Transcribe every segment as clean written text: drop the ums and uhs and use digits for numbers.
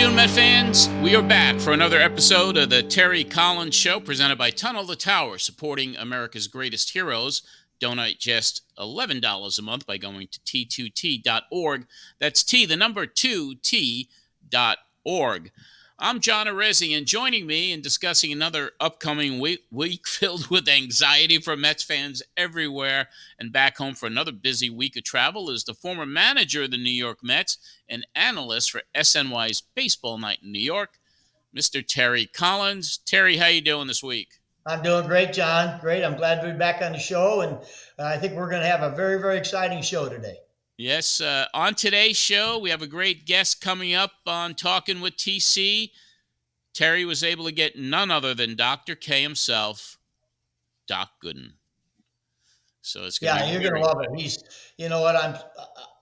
doing, Met fans? We are back for another episode of the Terry Collins Show, presented by Tunnel to Tower, supporting America's greatest heroes. Donate just $11 a month by going to t2t.org. That's T, the number 2t.org. I'm John Arezzi, and joining me in discussing another upcoming week filled with anxiety for Mets fans everywhere and back home for another busy week of travel is the former manager of the New York Mets and analyst for SNY's Baseball Night in New York, Mr. Terry Collins. Terry, how you doing this week? I'm doing great, John. Great. I'm glad to be back on the show, and I think we're going to have a very, very exciting show today. Yes, on today's show, we have a great guest coming up on Talking with TC. Terry was able to get none other than Dr. K himself, Doc Gooden. So it's going to be you're going to love it. He's, you know what,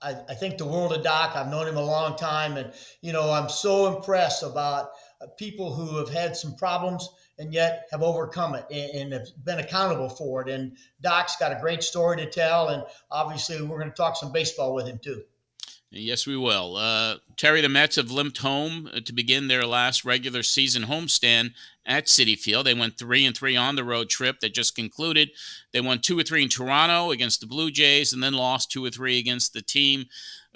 I think the world of Doc. I've known him a long time, and I'm so impressed about people who have had some problems and yet have overcome it and have been accountable for it. And Doc's got a great story to tell, and obviously we're going to talk some baseball with him too. Yes, we will. Terry, the Mets have limped home to begin their last regular season homestand at Citi Field. They went 3-3 on the road trip that just concluded. They won 2-3 in Toronto against the Blue Jays and then lost 2-3 against the team,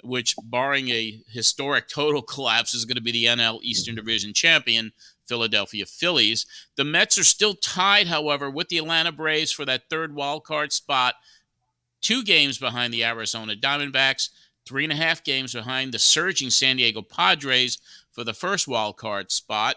which, barring a historic total collapse, is going to be the NL Eastern Division champion, Philadelphia Phillies. The Mets are still tied, however, with the Atlanta Braves for that third wild card spot, 2 games behind the Arizona Diamondbacks, 3.5 games behind the surging San Diego Padres for the first wild card spot.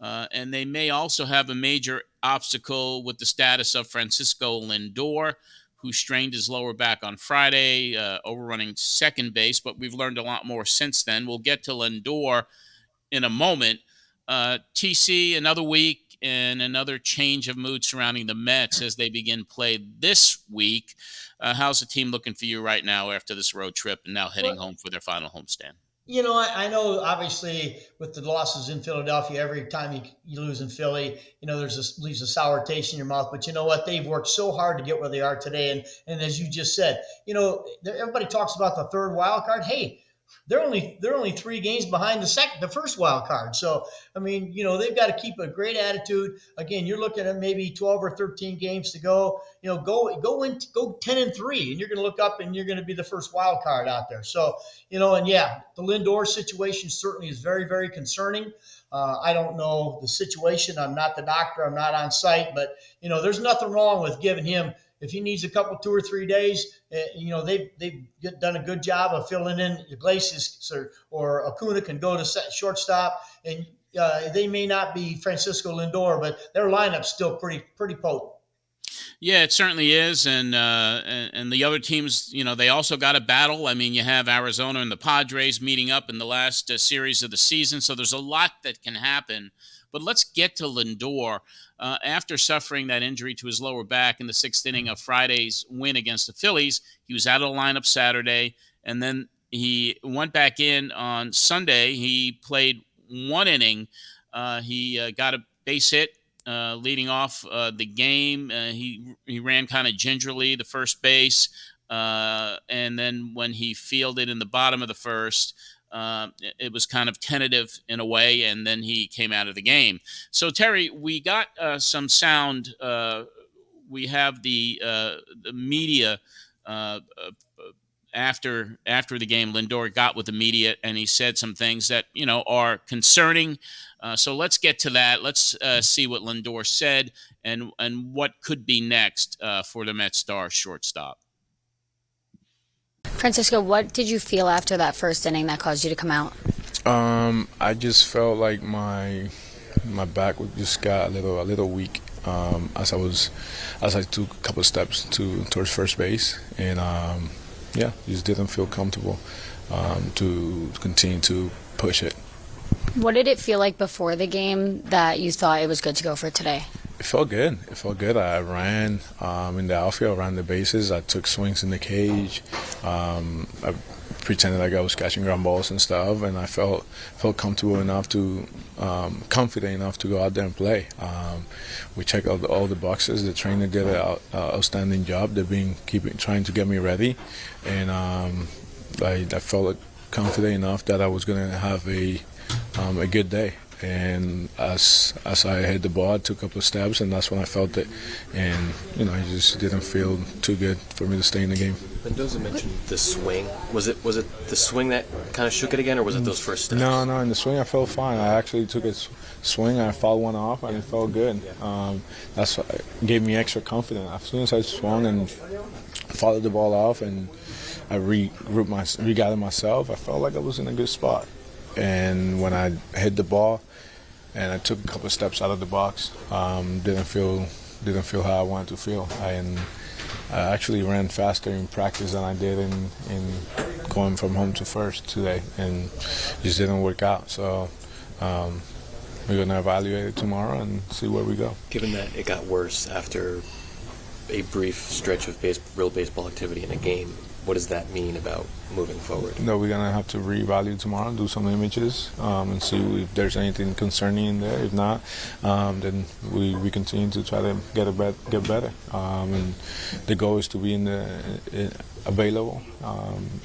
And they may also have a major obstacle with the status of Francisco Lindor, who strained his lower back on Friday, overrunning second base. But we've learned a lot more since then. We'll get to Lindor in a moment. TC, another week and another change of mood surrounding the Mets as they begin play this week. How's the team looking for you right now after this road trip and now heading home for their final homestand? I know obviously with the losses in Philadelphia, every time you lose in Philly, leaves a sour taste in your mouth. But you know what? They've worked so hard to get where they are today. And as you just said, everybody talks about the third wild card. Hey, they're only 3 games behind the first wild card. So, I mean, they've got to keep a great attitude. Again, you're looking at maybe 12 or 13 games to go. Go 10-3, and you're going to look up and you're going to be the first wild card out there. So, the Lindor situation certainly is very, very concerning. I don't know the situation. I'm not the doctor. I'm not on site, but there's nothing wrong with giving him. If he needs a couple, 2 or 3 days, they've done a good job of filling in Iglesias or Acuna can go to shortstop, and they may not be Francisco Lindor, but their lineup's still pretty potent. Yeah, it certainly is, and the other teams, they also got a battle. I mean, you have Arizona and the Padres meeting up in the last series of the season, so there's a lot that can happen. But let's get to Lindor. After suffering that injury to his lower back in the 6th inning of Friday's win against the Phillies, he was out of the lineup Saturday, and then he went back in on Sunday. He played 1 inning. He got a base hit leading off the game. He ran kind of gingerly the first base, and then when he fielded in the bottom of the first, it was kind of tentative in a way, and then he came out of the game. So, Terry, we got some sound. We have the media after the game. Lindor got with the media, and he said some things that are concerning. So let's get to that. Let's see what Lindor said and what could be next for the Mets star shortstop. Francisco, what did you feel after that first inning that caused you to come out? I just felt like my back just got a little weak as I took a couple of steps towards first base, and just didn't feel comfortable to continue to push it. What did it feel like before the game that you thought it was good to go for today? It felt good. I ran in the outfield, ran the bases. I took swings in the cage. I pretended like I was catching ground balls and stuff, and I felt comfortable enough confident enough to go out there and play. We checked out all the boxes. The trainer did an outstanding job. They've trying to get me ready, and I felt confident enough that I was going to have a good day. And as I hit the ball, I took a couple of steps, and that's when I felt it. And it just didn't feel too good for me to stay in the game. Mendoza mentioned the swing. Was it the swing that kind of shook it again, or was it those first steps? No, in the swing I felt fine. I actually took a swing, I fouled one off, and it felt good. That's what gave me extra confidence. As soon as I swung and followed the ball off, and I regathered myself, I felt like I was in a good spot. And when I hit the ball, and I took a couple of steps out of the box, didn't feel how I wanted to feel. I actually ran faster in practice than I did in going from home to first today, and just didn't work out. So we're going to evaluate it tomorrow and see where we go. Given that it got worse after a brief stretch of real baseball activity in a game, what does that mean about moving forward? No, we're going to have to reevaluate tomorrow, do some images, and see if there's anything concerning in there. If not, then we continue to try to get better. And the goal is to be available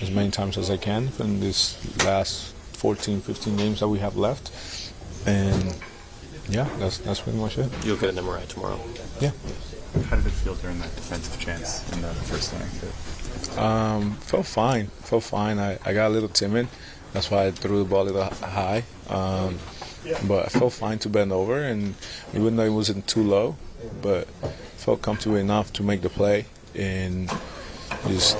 as many times as I can from this last 14, 15 games that we have left. And yeah, that's pretty much it. You'll get an MRI tomorrow. Yeah. How did it feel during that defensive chance in the first inning? Felt fine. I got a little timid. That's why I threw the ball a little high. But I felt fine to bend over, and even though it wasn't too low, but felt comfortable enough to make the play, and just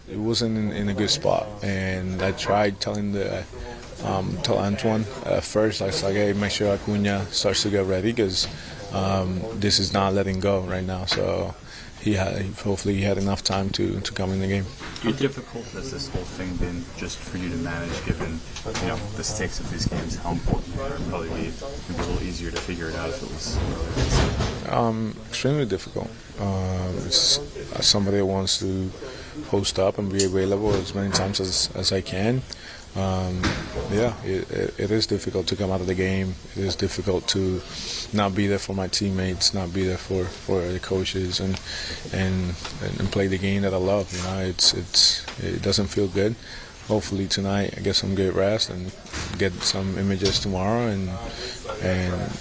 it wasn't in a good spot. And I tried telling tell Antoine first, I was like, hey, make sure Acuna starts to get ready, because this is not letting go right now. So hopefully he had enough time to come in the game. How difficult has this whole thing been just for you to manage, given the stakes of these games? How important it would probably be a little easier to figure it out if it was extremely difficult. It's somebody that wants to post up and be available as many times as I can. It is difficult to come out of the game. It is difficult to not be there for my teammates, not be there for the coaches, and play the game that I love. It doesn't feel good. Hopefully tonight I get some good rest and get some images tomorrow, and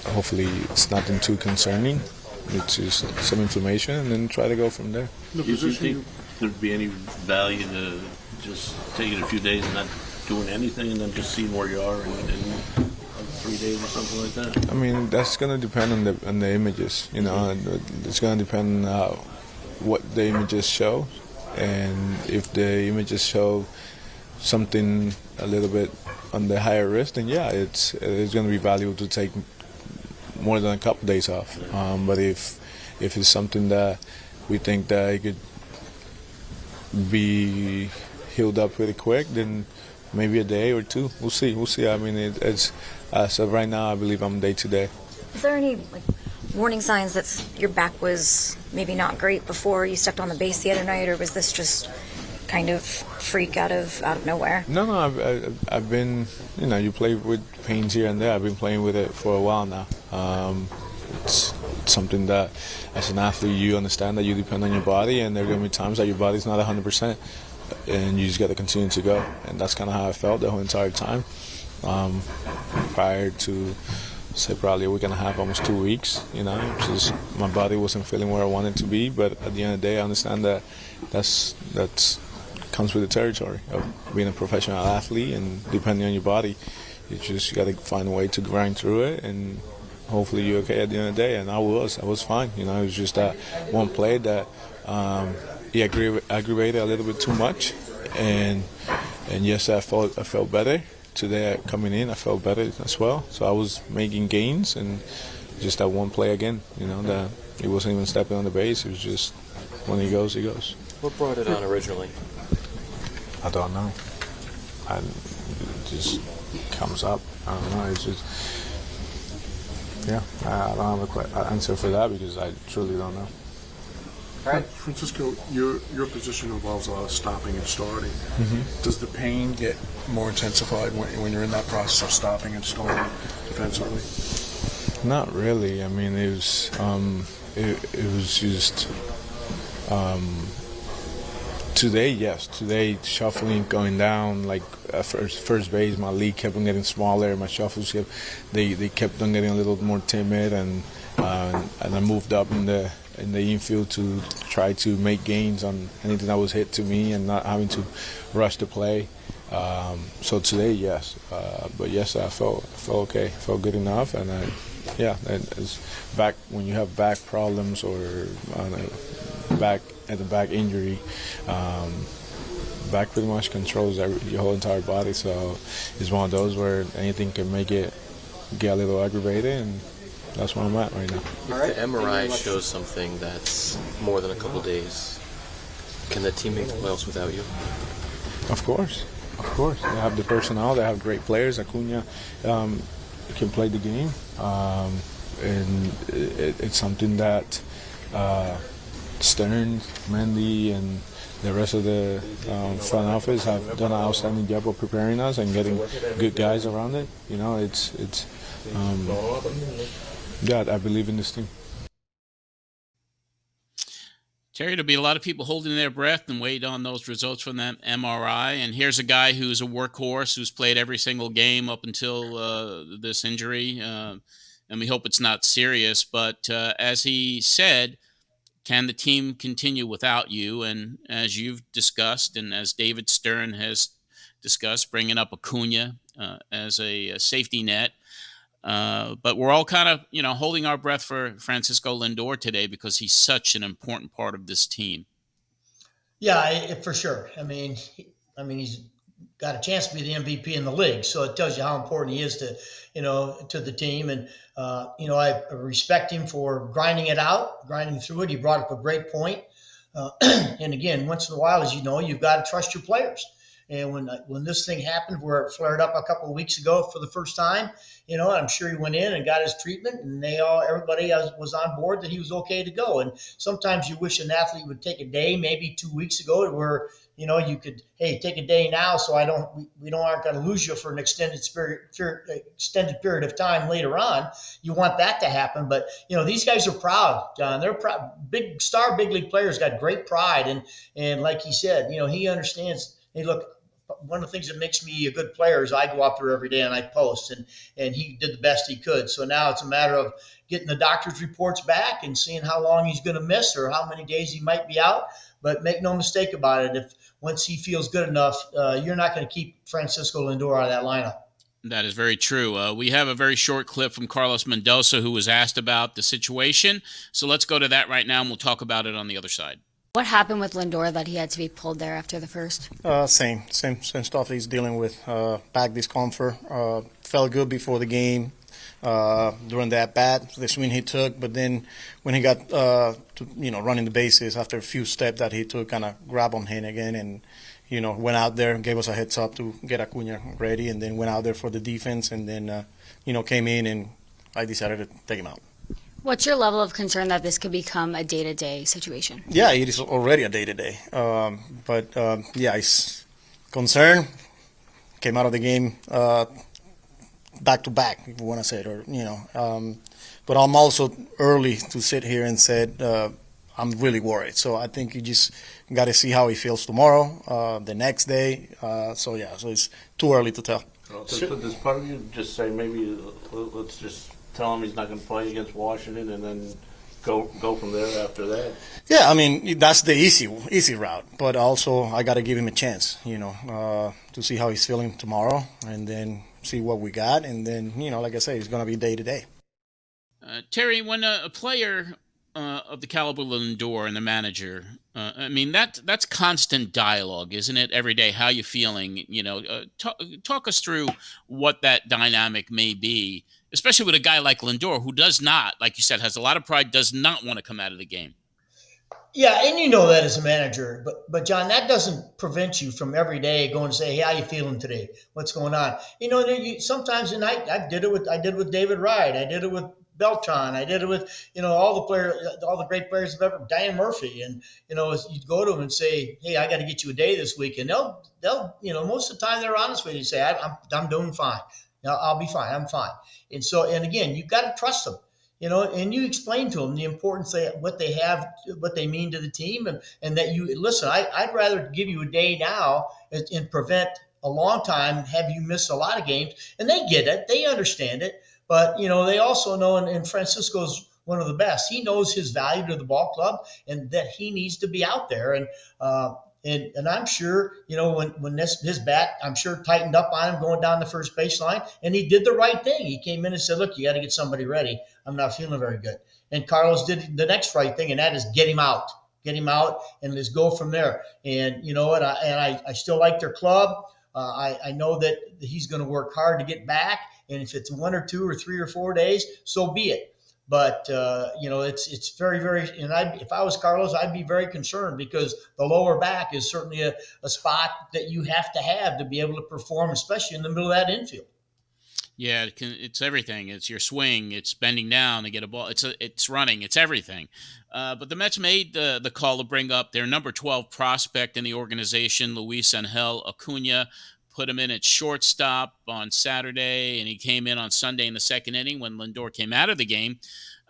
hopefully it's nothing too concerning. It's just some information, and then try to go from there. Do you think there'd be any value to just taking a few days and not doing anything, and then just seeing where you are in 3 days or something like that? I mean, that's going to depend on the images. It's going to depend on what the images show, and if the images show something a little bit on the higher risk, then yeah, it's going to be valuable to take more than a couple days off. But if it's something that we think that it could be healed up pretty quick, then maybe a day or two. We'll see. I mean, it's so right now I believe I'm day to day. Is there any warning signs that your back was maybe not great before you stepped on the base the other night, or was this just kind of freak out of nowhere? No, I've been, you play with pains here and there. I've been playing with it for a while now. It's something that, as an athlete, you understand that you depend on your body, and there are going to be times that your body's not 100%, and you just got to continue to go. And that's kind of how I felt the whole entire time. Prior to, say, probably a week and a half, almost 2 weeks, just my body wasn't feeling where I wanted to be. But at the end of the day, I understand that that's comes with the territory of being a professional athlete, and depending on your body, you got to find a way to grind through it, and hopefully you're okay at the end of the day. And I was fine. It was just that one play that he aggravated a little bit too much, and yes, I felt better today. Coming in, I felt better as well. So I was making gains, and just that one play again, that he wasn't even stepping on the base. It was just when he goes, he goes. What brought it on originally? I don't know. It just comes up. I don't know. It's just, I don't have an answer for that, because I truly don't know. Francisco, your position involves a lot of stopping and starting. Mm-hmm. Does the pain get more intensified when you're in that process of stopping and starting defensively? Not really. I mean, it was just Today, yes. Today, shuffling, going down, like first base, my lead kept on getting smaller. My shuffles they kept on getting a little more timid, and I moved up in the infield to try to make gains on anything that was hit to me, and not having to rush the play. So today, yes, but yes, I felt okay, felt good enough, and it's back when you have back problems or back injury. Back pretty much controls your whole entire body, so it's one of those where anything can make it get a little aggravated, and that's where I'm at right now. If the MRI shows something that's more than a couple days, can the team make the playoffs without you? Of course. They have the personnel. They have great players. Acuna can play the game, and it's something that Stern, Mendy, and the rest of the front office have done an outstanding job of preparing us and getting good guys around it. You know, I believe in this team. Terry, there'll be a lot of people holding their breath and wait on those results from that MRI. And here's a guy who's a workhorse, who's played every single game up until this injury. And we hope it's not serious. But as he said, can the team continue without you? And as you've discussed, and as David Stern has discussed, bringing up Acuna as a safety net. But we're all kind of, holding our breath for Francisco Lindor today because he's such an important part of this team. Yeah, for sure. I mean, he's got a chance to be the MVP in the league, so it tells you how important he is to the team. And I respect him for grinding through it. He brought up a great point. And again, once in a while, as you know, you've got to trust your players. And when this thing happened, where it flared up a couple of weeks ago for the first time, I'm sure he went in and got his treatment, and everybody was on board that he was okay to go. And sometimes you wish an athlete would take a day, maybe 2 weeks ago, where you could, hey, take a day now, so we aren't going to lose you for an extended period of time later on. You want that to happen, but these guys are proud, John. They're proud. Big league players got great pride, and like he said, he understands. Hey, look. One of the things that makes me a good player is I go out there every day and I post, and he did the best he could. So now it's a matter of getting the doctor's reports back and seeing how long he's going to miss or how many days he might be out. But make no mistake about it, if once he feels good enough, you're not going to keep Francisco Lindor out of that lineup. That is very true. We have a very short clip from Carlos Mendoza, who was asked about the situation. So let's go to that right now, and we'll talk about it on the other side. What happened with Lindor that he had to be pulled there after the first? Same stuff he's dealing with. Back discomfort. Felt good before the game during that bat, the swing he took. But then when he got running the bases after a few steps that he took, kind of grabbed on him again, and went out there and gave us a heads up to get Acuna ready, and then went out there for the defense, and then came in, and I decided to take him out. What's your level of concern that this could become a day-to-day situation? Yeah, it is already a day-to-day. It's concern. Came out of the game back-to-back, if you want to say it, but I'm also early to sit here and said I'm really worried. So I think you just got to see how he feels tomorrow, the next day. So it's too early to tell. Does part of you just say maybe let's just tell him he's not going to play against Washington, and then go from there after that? Yeah, I mean, that's the easy route. But also, I got to give him a chance, to see how he's feeling tomorrow, and then see what we got. And then, like I say, it's going to be day to day. Terry, when a player of the caliber of Lindor and the manager, that's constant dialogue, isn't it? Every day, how you feeling? Talk us through what that dynamic may be, especially with a guy like Lindor, who does not, like you said, has a lot of pride, does not want to come out of the game. Yeah, and that as a manager, but John, that doesn't prevent you from every day going to say, "Hey, how you feeling today? What's going on?" Sometimes, and I did it with David Wright, I did it with Beltran, I did it with all the players, all the great players of ever, Dan Murphy, and you'd go to them and say, "Hey, I got to get you a day this week," and they'll most of the time they're honest with you, say, "I'm doing fine. I'll be fine. I'm fine." And again, you've got to trust them. and you explain to them the importance of what they have, what they mean to the team, and that you listen. I'd rather give you a day now and prevent a long time, have you miss a lot of games, and they get it, they understand it, but they also know, and Francisco's one of the best. He knows his value to the ball club and that he needs to be out there. And I'm sure, when his bat, I'm sure tightened up on him going down the first baseline, and he did the right thing. He came in and said, "Look, you got to get somebody ready. I'm not feeling very good." And Carlos did the next right thing, and that is get him out, and let's go from there. And you know what? I still like their club. I know that he's going to work hard to get back, and if it's 1 or 2 or 3 or 4 days, so be it. But it's very, very. And if I was Carlos, I'd be very concerned, because the lower back is certainly a spot that you have to be able to perform, especially in the middle of that infield. Yeah, it's everything. It's your swing. It's bending down to get a ball. It's running. It's everything. But the Mets made the call to bring up their number 12 prospect in the organization, Luis Angel Acuna. Put him in at shortstop on Saturday, and he came in on Sunday in the second inning when Lindor came out of the game.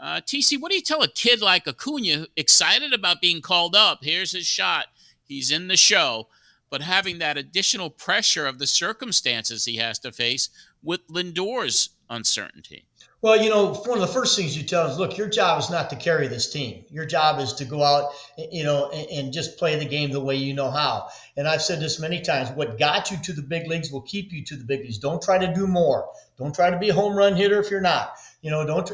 TC, what do you tell a kid like Acuna, excited about being called up? Here's his shot. He's in the show, but having that additional pressure of the circumstances he has to face with Lindor's uncertainty. Well, one of the first things you tell them is, look, your job is not to carry this team. Your job is to go out, and just play the game the way you know how. And I've said this many times, what got you to the big leagues will keep you to the big leagues. Don't try to do more. Don't try to be a home run hitter if you're not. You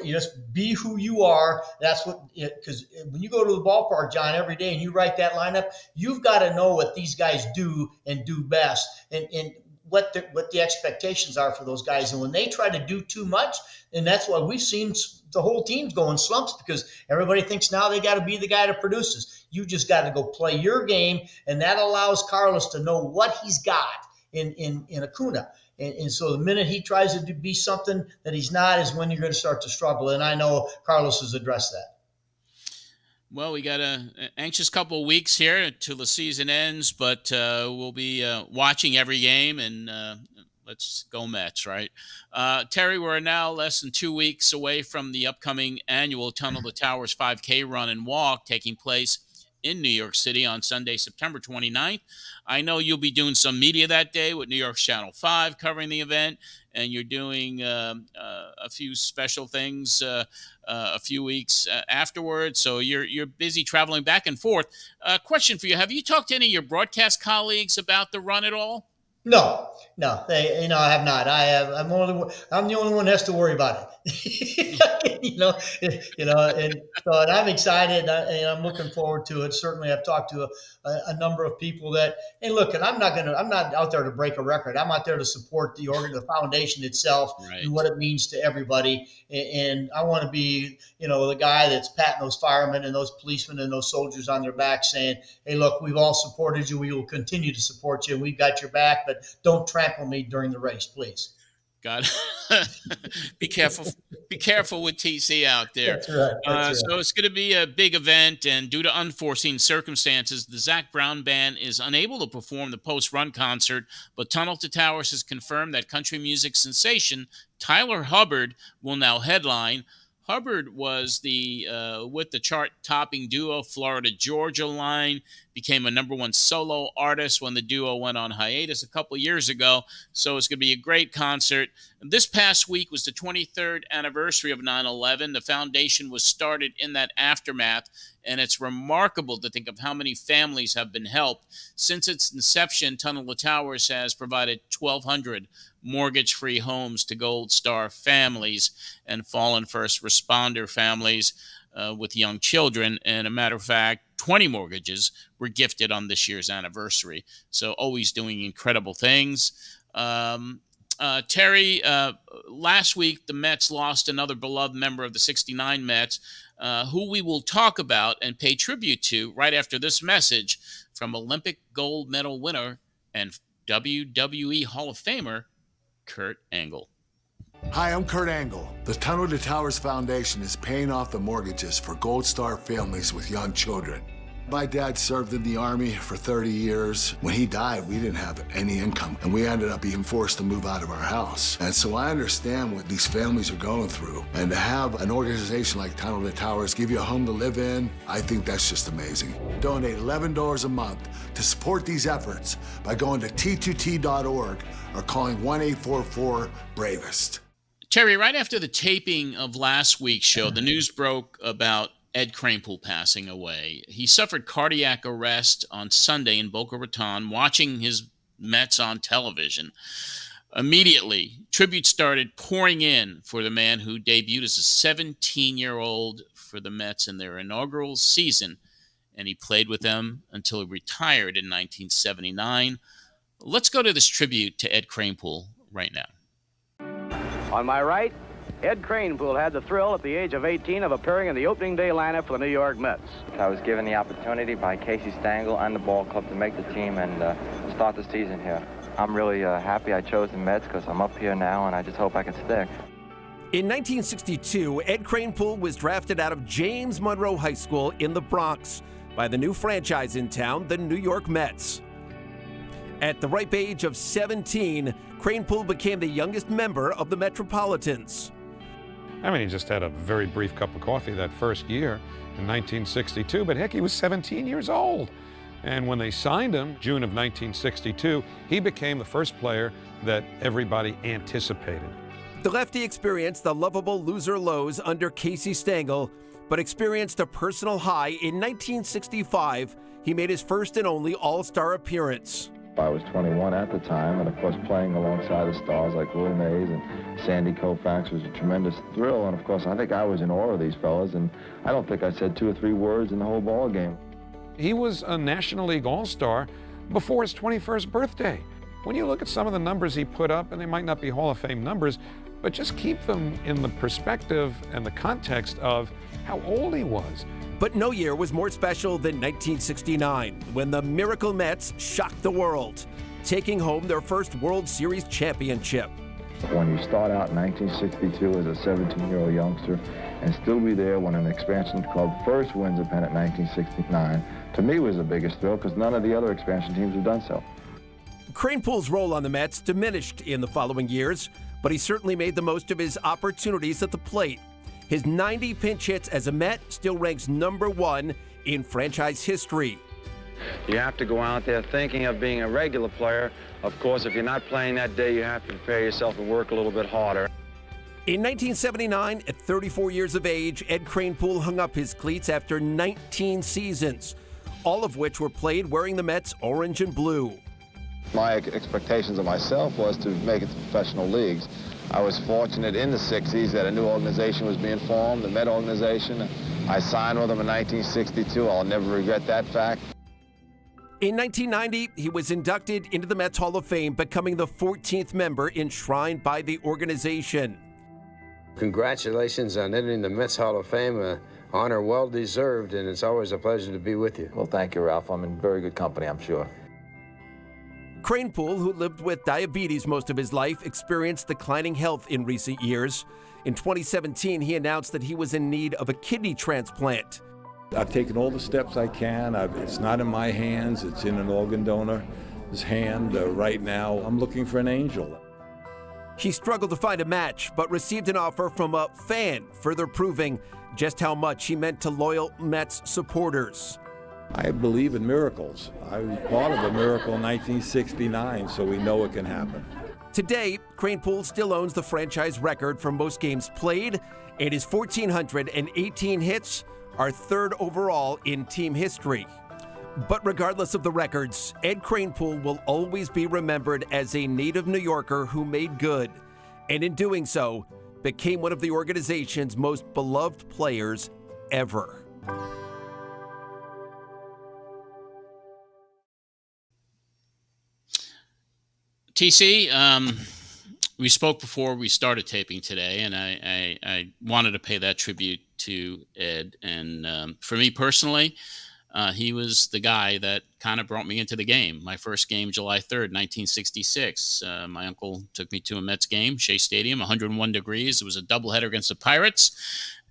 just be who you are. That's because when you go to the ballpark, John, every day and you write that lineup, you've got to know what these guys do and do best, and what the expectations are for those guys. And when they try to do too much, and that's why we've seen the whole team's go in slumps, because everybody thinks now they got to be the guy that produces. You just got to go play your game, and that allows Carlos to know what he's got in Acuna. And so the minute he tries to be something that he's not is when you're going to start to struggle. And I know Carlos has addressed that. Well, we got an anxious couple of weeks here until the season ends, but we'll be watching every game, and let's go Mets, right? Terry, we're now less than 2 weeks away from the upcoming annual Tunnel to Towers 5K run and walk taking place in New York City on Sunday, September 29th. I know you'll be doing some media that day with New York's Channel 5 covering the event, and you're doing a few special things a few weeks afterwards. So you're busy traveling back and forth. Question for you: have you talked to any of your broadcast colleagues about the run at all? No, I have not. I'm the only one that has to worry about it. And I'm excited, and I'm looking forward to it. Certainly, I've talked to a number of people that, and look, and I'm not out there to break a record. I'm out there to support the foundation itself, right, and what it means to everybody. And I want to be, the guy that's patting those firemen and those policemen and those soldiers on their back, saying, "Hey, look, we've all supported you. We will continue to support you. We've got your back, but don't trample me during the race, please." God, be careful. Be careful with TC out there. That's right. That's right. So it's going to be a big event, and due to unforeseen circumstances, the Zac Brown Band is unable to perform the post-run concert, but Tunnel to Towers has confirmed that country music sensation Tyler Hubbard will now headline. Hubbard was with the chart-topping duo Florida Georgia Line, became a #1 solo artist when the duo went on hiatus a couple years ago. So it's going to be a great concert. This past week was the 23rd anniversary of 9/11. The foundation was started in that aftermath, and it's remarkable to think of how many families have been helped. Since its inception, Tunnel to Towers has provided 1,200 mortgage-free homes to Gold Star families and fallen first responder families with young children. And a matter of fact, 20 mortgages were gifted on this year's anniversary. So always doing incredible things. Terry, last week the Mets lost another beloved member of the '69 Mets, who we will talk about and pay tribute to right after this message from Olympic gold medal winner and WWE Hall of Famer Kurt Angle. Hi, I'm Kurt Angle. The Tunnel to Towers Foundation is paying off the mortgages for Gold Star families with young children. My dad served in the Army for 30 years. When he died, we didn't have any income, and we ended up being forced to move out of our house. And so I understand what these families are going through. And to have an organization like Tunnel to Towers give you a home to live in, I think that's just amazing. Donate $11 a month to support these efforts by going to t2t.org or calling 1-844-BRAVEST. Terry, right after the taping of last week's show, the news broke about Ed Kranepool passing away. He suffered cardiac arrest on Sunday in Boca Raton, watching his Mets on television. Immediately, tributes started pouring in for the man who debuted as a 17-year-old for the Mets in their inaugural season, and he played with them until he retired in 1979. Let's go to this tribute to Ed Kranepool right now. On my right, Ed Kranepool had the thrill at the age of 18 of appearing in the opening day lineup for the New York Mets. I was given the opportunity by Casey Stengel and the ball club to make the team and start the season here. I'm really happy I chose the Mets because I'm up here now and I just hope I can stick. In 1962, Ed Kranepool was drafted out of James Monroe High School in the Bronx by the new franchise in town, the New York Mets. At the ripe age of 17, Kranepool became the youngest member of the Metropolitans. I mean, he just had a very brief cup of coffee that first year in 1962, but heck, he was 17 years old. And when they signed him, June of 1962, he became the first player that everybody anticipated. The lefty experienced the lovable loser lows under Casey Stengel, but experienced a personal high in 1965. He made his first and only All-Star appearance. I was 21 at the time, and of course playing alongside the stars like Willie Mays and Sandy Koufax was a tremendous thrill. And of course, I think I was in awe of these fellas, and I don't think I said 2 or 3 words in the whole ball game. He was a National League All-Star before his 21st birthday. When you look at some of the numbers he put up, and they might not be Hall of Fame numbers, but just keep them in the perspective and the context of how old he was. But no year was more special than 1969, when the Miracle Mets shocked the world, taking home their first World Series championship. When you start out in 1962 as a 17-year-old youngster and still be there when an expansion club first wins a pennant in 1969, to me was the biggest thrill because none of the other expansion teams have done so. Kranepool's role on the Mets diminished in the following years, but he certainly made the most of his opportunities at the plate. His 90 pinch hits as a Met still ranks #1 in franchise history. You have to go out there thinking of being a regular player. Of course, if you're not playing that day, you have to prepare yourself and work a little bit harder. In 1979, at 34 years of age, Ed Kranepool hung up his cleats after 19 seasons, all of which were played wearing the Mets orange and blue. My expectations of myself was to make it to professional leagues. I was fortunate in the 60s that a new organization was being formed, the Met organization. I signed with them in 1962. I'll never regret that fact. In 1990, he was inducted into the Mets Hall of Fame, becoming the 14th member enshrined by the organization. Congratulations on entering the Mets Hall of Fame. Honor well deserved, and it's always a pleasure to be with you. Well, thank you, Ralph. I'm in very good company, I'm sure. Kranepool, who lived with diabetes most of his life, experienced declining health in recent years. In 2017, he announced that he was in need of a kidney transplant. I've taken all the steps I can. It's not in my hands. It's in an organ donor's hand right now. I'm looking for an angel. He struggled to find a match, but received an offer from a fan, further proving just how much he meant to loyal Mets supporters. I believe in miracles. I was part of a miracle in 1969, so we know it can happen. Today, Kranepool still owns the franchise record for most games played, and his 1,418 hits are 3rd overall in team history. But regardless of the records, Ed Kranepool will always be remembered as a native New Yorker who made good, and in doing so, became one of the organization's most beloved players ever. TC, we spoke before we started taping today, and I wanted to pay that tribute to Ed. And for me personally, he was the guy that kind of brought me into the game. My first game, July 3rd, 1966. My uncle took me to a Mets game, Shea Stadium, 101 degrees. It was a doubleheader against the Pirates.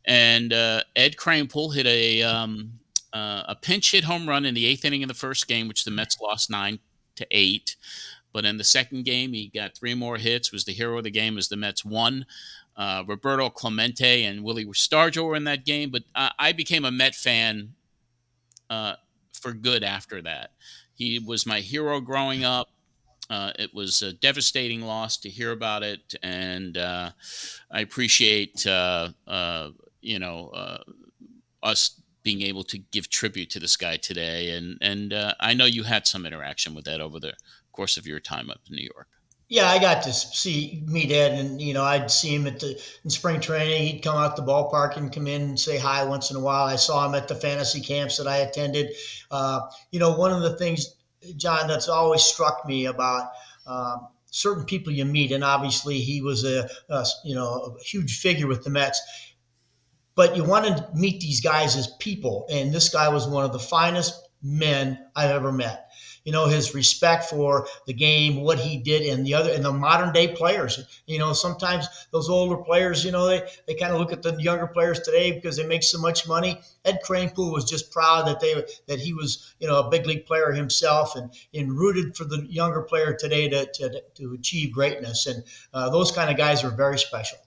And Ed Kranepool hit a pinch hit home run in the 8th inning of the first game, which the Mets lost 9-8. But in the second game, he got 3 more hits, was the hero of the game as the Mets won. Roberto Clemente and Willie Stargell were in that game, but I became a Met fan for good after that. He was my hero growing up. It was a devastating loss to hear about it, and I appreciate us being able to give tribute to this guy today. And I know you had some interaction with Ed over the course of your time up in New York. Yeah, I got to meet Ed, and I'd see him in spring training. He'd come out the ballpark and come in and say hi once in a while. I saw him at the fantasy camps that I attended. One of the things, John, that's always struck me about certain people you meet, and obviously he was a huge figure with the Mets. But you want to meet these guys as people, and this guy was one of the finest men I've ever met. His respect for the game, what he did, and the modern day players. Sometimes those older players, they kind of look at the younger players today because they make so much money. Ed Kranepool was just proud that he was, a big league player himself, and rooted for the younger player today to achieve greatness. And those kind of guys are very special.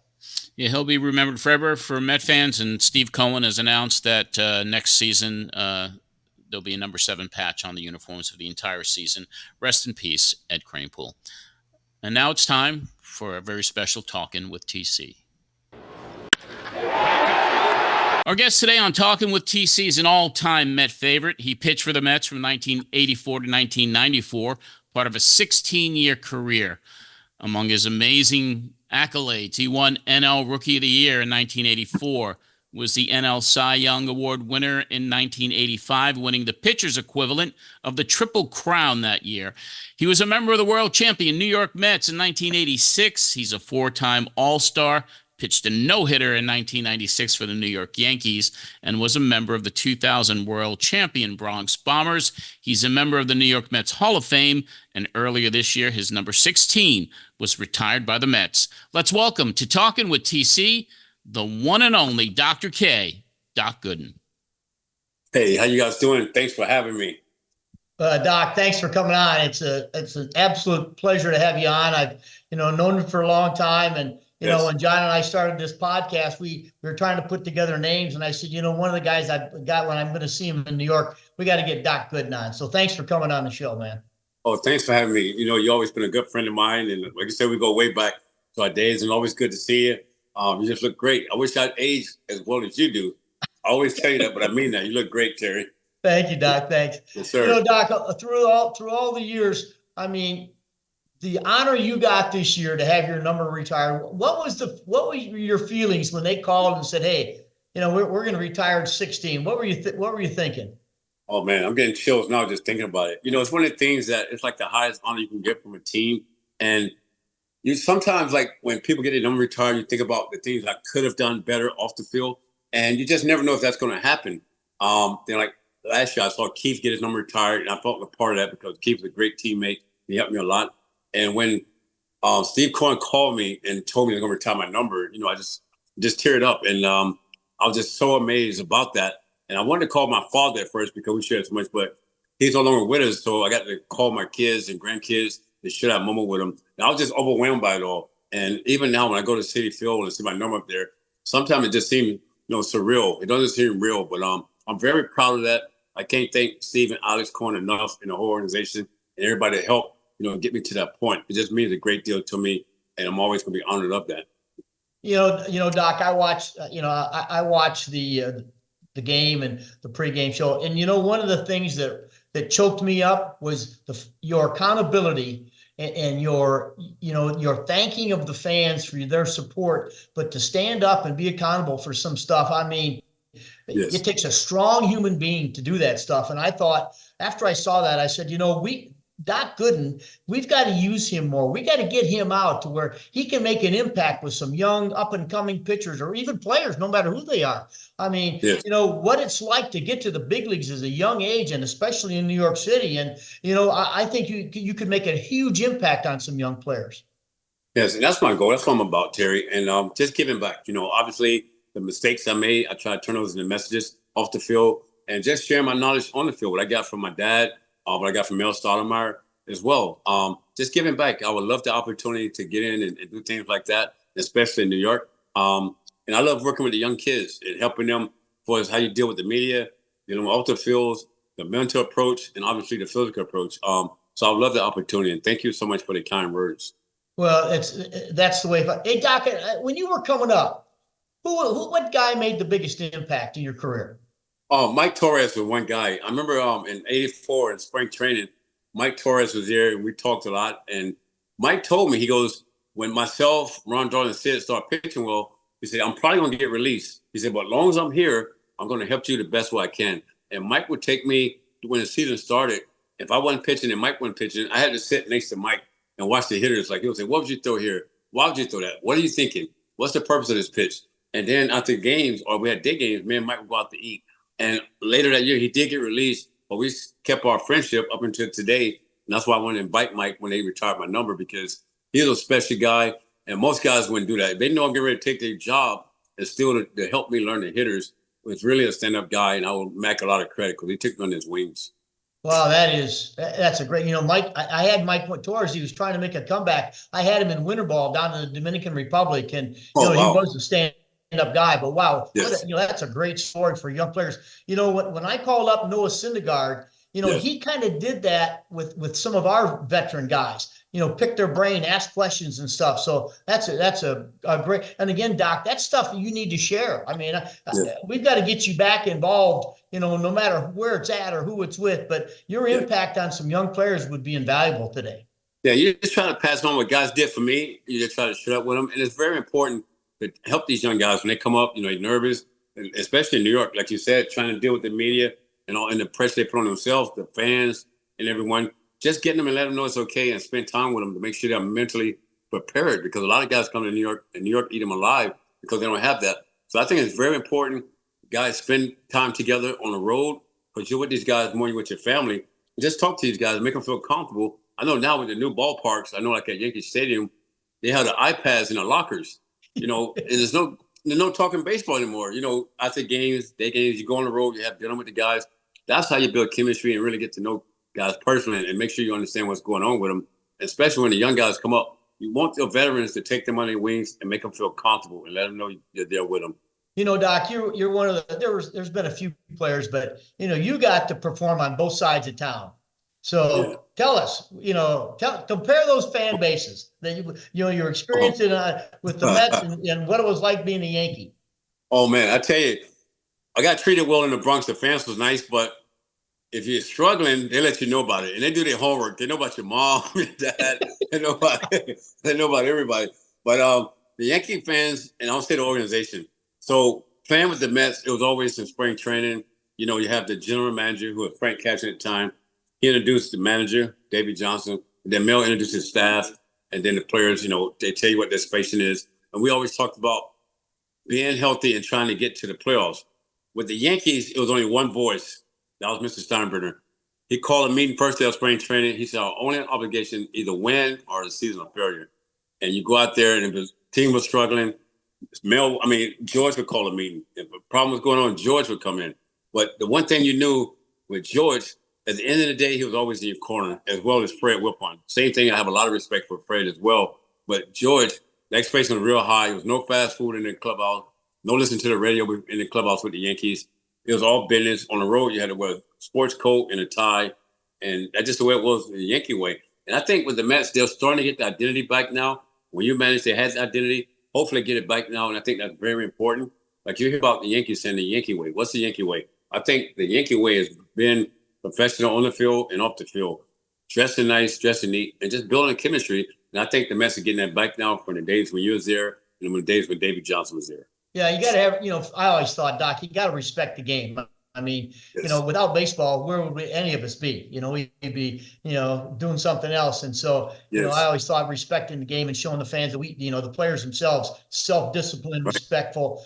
Yeah, he'll be remembered forever for Met fans. And Steve Cohen has announced that next season there'll be a number 7 patch on the uniforms for the entire season. Rest in peace, Ed Kranepool. And now it's time for a very special Talkin' with TC. Our guest today on Talkin' with TC is an all-time Met favorite. He pitched for the Mets from 1984 to 1994, part of a 16-year career. Among his amazing accolades, he won NL Rookie of the Year in 1984, was the NL Cy Young Award winner in 1985, winning the pitcher's equivalent of the Triple Crown that year. He was a member of the world champion New York Mets in 1986. He's a 4-time All-Star, pitched a no-hitter in 1996 for the New York Yankees, and was a member of the 2000 world champion Bronx Bombers. He's a member of the New York Mets Hall of Fame, and earlier this year, his number 16 was retired by the Mets. Let's welcome to Talkin' with TC, the one and only Dr. K, Doc Gooden. Hey, how you guys doing? Thanks for having me. Doc, thanks for coming on. It's an absolute pleasure to have you on. I've known you for a long time, and when John and I started this podcast, we were trying to put together names, and I said, one of the guys I've got when I'm going to see him in New York, we got to get Doc Gooden on. So thanks for coming on the show, man. Oh, thanks for having me. You've always been a good friend of mine, and like you said, we go way back to our days, and always good to see you. You just look great. I wish I'd aged as well as you do. I always tell you that, but I mean that. You look great, Terry. Thank you, Doc. Thanks. Yes, sir. Doc, through all the years, I mean, the honor you got this year to have your number retired. What were your feelings when they called and said, "Hey, we're going to retire at 16"? What were you thinking? Oh man, I'm getting chills now just thinking about it. It's one of the things that it's like the highest honor you can get from a team, and you sometimes, like when people get their number retired, you think about the things I could have done better off the field, and you just never know if that's going to happen. Like last year, I saw Keith get his number retired, and I felt a part of that because Keith was a great teammate. He helped me a lot. And when Steve Cohen called me and told me he was going to retire my number, I just teared up, and I was just so amazed about that. And I wanted to call my father at first because we shared so much, but he's no longer with us, so I got to call my kids and grandkids to share that moment with them. And I was just overwhelmed by it all. And even now, when I go to Citi Field and see my number up there, sometimes it just seems, surreal. It doesn't seem real, but I'm very proud of that. I can't thank Steve and Alex Cohen enough and the whole organization and everybody that helped, get me to that point. It just means a great deal to me, and I'm always going to be honored of that. Doc, I watched, I watched the game and the pregame show, and one of the things that choked me up was your accountability and your thanking of the fans for their support, but to stand up and be accountable for some stuff. I mean, yes. It takes a strong human being to do that stuff. And I thought, after I saw that, I said, Doc Gooden, we've got to use him more. We got to get him out to where he can make an impact with some young up-and-coming pitchers or even players, no matter who they are. I mean, yes. What it's like to get to the big leagues is a young age, and especially in New York City. And, I think you could make a huge impact on some young players. Yes, and that's my goal. That's what I'm about, Terry. And just giving back. Obviously, the mistakes I made, I try to turn those into messages off the field. and just sharing my knowledge on the field, what I got from my dad, what I got from Mel Stoudemire as well. Just giving back. I would love the opportunity to get in and do things like that, especially in New York. And I love working with the young kids and helping them for how you deal with the media, dealing with off the fields, the mental approach, and obviously the physical approach. So I love the opportunity, and thank you so much for the kind words. Well, that's the way. Hey, Doc, when you were coming up, what guy made the biggest impact in your career? Oh, Mike Torres was one guy. I remember in '84 in spring training, Mike Torres was there, and we talked a lot. And Mike told me, he goes, when myself, Ron Darling, and Sid start pitching well, he said, I'm probably going to get released. He said, but as long as I'm here, I'm going to help you the best way I can. And Mike would take me when the season started. If I wasn't pitching and Mike wasn't pitching, I had to sit next to Mike and watch the hitters. Like, he would say, what would you throw here? Why would you throw that? What are you thinking? What's the purpose of this pitch? And then after games, or we had day games, me and Mike would go out to eat. And later that year, he did get released, but we kept our friendship up until today. And that's why I wanted to invite Mike when they retired my number, because he's a special guy. And most guys wouldn't do that. If they know I'm getting ready to take their job and still to help me learn the hitters, was really a stand-up guy, and I will Mac a lot of credit because he took me on his wings. Wow, that's a great, Mike, I had Mike Torres. He was trying to make a comeback. I had him in winter ball down in the Dominican Republic, and he was a stand-up guy. But wow, yes. That's a great story for young players. When I called up Noah Syndergaard, yes, he kind of did that with some of our veteran guys. Pick their brain, ask questions and stuff. So that's a great. And again, Doc, that's stuff that you need to share. I mean, we've got to get you back involved, no matter where it's at or who it's with. But your impact on some young players would be invaluable today. Yeah, you're just trying to pass on what guys did for me. You just try to shut up with them. And it's very important to help these young guys when they come up, they're nervous, especially in New York, like you said, trying to deal with the media and the pressure they put on themselves, the fans and everyone. Just getting them and let them know it's okay and spend time with them to make sure they're mentally prepared, because a lot of guys come to New York and New York eat them alive because they don't have that. So I think it's very important guys spend time together on the road, because you're with these guys more than you're with your family. Just talk to these guys, make them feel comfortable. I know now with the new ballparks, I know like at Yankee Stadium, they have the iPads in the lockers, and there's no talking baseball anymore. After games, day games, you go on the road, you have dinner with the guys. That's how you build chemistry and really get to know guys personally and make sure you understand what's going on with them, especially when the young guys come up. You want the veterans to take them on their wings and make them feel comfortable and let them know you're there with them. Doc, you're one of there's been a few players, but you got to perform on both sides of town. So tell us, compare those fan bases that your experience with the Mets and what it was like being a Yankee. Oh man, I tell you, I got treated well in the Bronx. The fans was nice, but if you're struggling, they let you know about it, and they do their homework. They know about your mom, your dad. They know about everybody. But the Yankee fans, and I'll say the organization. So playing with the Mets, it was always in spring training. You have the general manager, who was Frank Cashin at the time. He introduced the manager, Davey Johnson. And then Mel introduced his staff, and then the players. They tell you what their spacing is. And we always talked about being healthy and trying to get to the playoffs. With the Yankees, it was only one voice. That was Mr. Steinbrenner. He called a meeting first day of spring training. He said, our only obligation, either win or the season of failure. And you go out there, and if the team was struggling, George would call a meeting. If a problem was going on, George would come in. But the one thing you knew with George, at the end of the day, he was always in your corner, as well as Fred Wilpon. Same thing, I have a lot of respect for Fred as well. But George, the expectation was real high. There was no fast food in the clubhouse, no listening to the radio in the clubhouse with the Yankees. It was all business. On the road, you had to wear a sports coat and a tie. And that's just the way it was the Yankee way. And I think with the Mets, they're starting to get the identity back now. When you manage to have the identity, hopefully get it back now. And I think that's very important. Like you hear about the Yankees saying the Yankee way. What's the Yankee way? I think the Yankee way has been professional on the field and off the field. Dressing nice, dressing neat, and just building a chemistry. And I think the Mets are getting that back now from the days when you was there and the days when Davey Johnson was there. Yeah, you got to have, I always thought, Doc, you got to respect the game. I mean, yes, without baseball, where would any of us be? We'd be, doing something else. And so, yes, I always thought respecting the game and showing the fans that the players themselves, self-disciplined, right, respectful,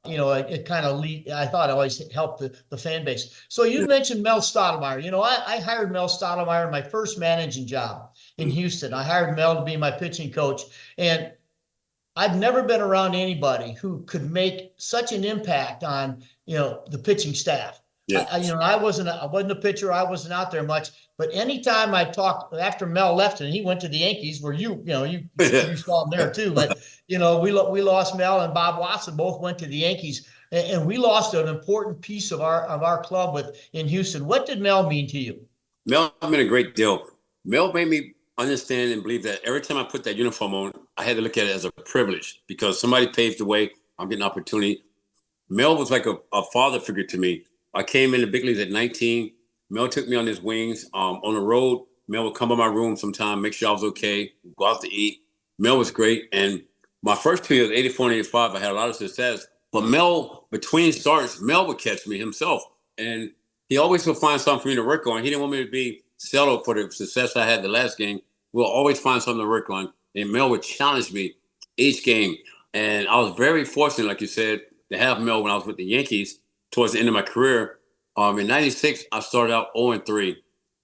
it kind of I thought it always helped the fan base. So you mentioned Mel Stoudemire. I hired Mel Stoudemire in my first managing job in Houston. I hired Mel to be my pitching coach. And I've never been around anybody who could make such an impact on, the pitching staff. Yeah. I wasn't a pitcher. I wasn't out there much. But anytime I talked after Mel left and he went to the Yankees, where you saw him there too. But we lost Mel and Bob Watson both went to the Yankees, and we lost an important piece of our club in Houston. What did Mel mean to you? Mel meant a great deal. Mel made me understand and believe that every time I put that uniform on, I had to look at it as a privilege because somebody paved the way. I'm getting an opportunity. Mel was like a father figure to me. I came in the big leagues at 19. Mel took me on his wings. On the road, Mel would come by my room sometime, make sure I was okay, go out to eat. Mel was great. And my first 2 years, 84 and 85, I had a lot of success. But Mel, between starts, Mel would catch me himself. And he always would find something for me to work on. He didn't want me to be settled for the success I had the last game. We'll always find something to work on. And Mel would challenge me each game. And I was very fortunate, like you said, to have Mel when I was with the Yankees towards the end of my career. In 96, I started out 0-3.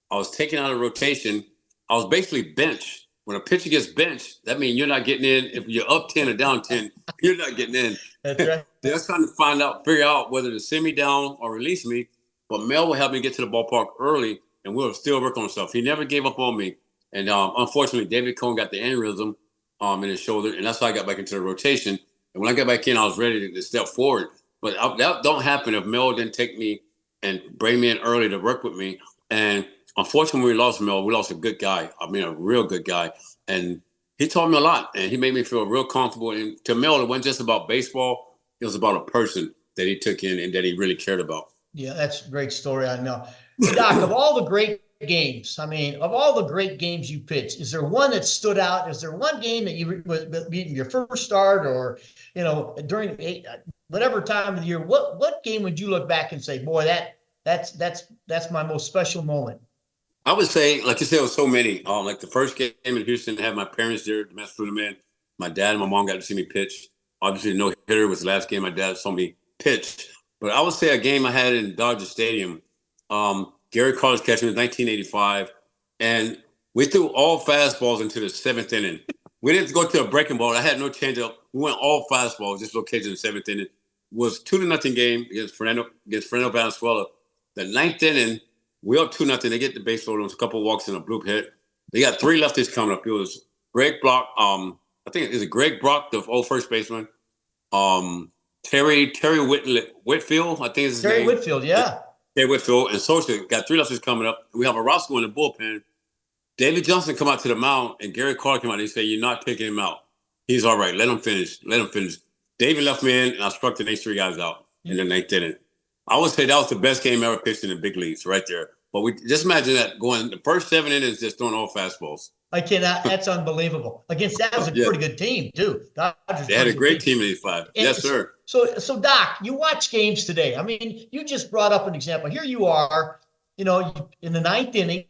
I was taken out of rotation. I was basically benched. When a pitcher gets benched, that means you're not getting in. If you're up 10 or down 10, you're not getting in. That's right. They're trying to figure out whether to send me down or release me. But Mel would help me get to the ballpark early, and we would still work on stuff. He never gave up on me. And unfortunately, David Cohn got the aneurysm in his shoulder, and that's how I got back into the rotation. And when I got back in, I was ready to step forward. But that don't happen if Mel didn't take me and bring me in early to work with me. And unfortunately, when we lost Mel, we lost a good guy. I mean, a real good guy. And he taught me a lot, and he made me feel real comfortable. And to Mel, it wasn't just about baseball. It was about a person that he took in and that he really cared about. Yeah, that's a great story on Mel. Doc, of all the great games, of all the great games you pitched, is there one that stood out? Is there one game that you your first start or, during whatever time of the year, what game would you look back and say, boy, that's my most special moment? I would say, like you said, it was so many. Like the first game in Houston, I had my parents there, the Mets flew them in. My dad and my mom got to see me pitch. Obviously, no hitter was the last game my dad saw me pitch. But I would say a game I had in Dodger Stadium. Gary Carter's catching in 1985, and we threw all fastballs into the 7th inning. We didn't go to a breaking ball. I had no changeup. We went all fastballs, just located in the 7th inning. It was 2-0 game against Fernando Valenzuela. The 9th inning, we up 2-0. They get the base load. There was a couple of walks and a bloop hit. They got 3 lefties coming up. It was Greg Block. I think it was Greg Brock, the old first baseman. Terry Whitfield, I think is his name. Terry Whitfield, yeah. Terry Whitfield and Social got 3 lefties coming up. We have a Roscoe in the bullpen. David Johnson come out to the mound, and Gary Carter came out. And he said, "You're not picking him out. He's all right. Let him finish. Let him finish." David left me in, and I struck the next 3 guys out in the 9th inning. I would say that was the best game ever pitched in the big leagues right there. But we just imagine that going the first 7 innings just throwing all fastballs. I cannot. That's unbelievable. Against that was a pretty good team too. They had a great team in 85. Yes, sir. So Doc, you watch games today. You just brought up an example. Here you are, in the 9th inning,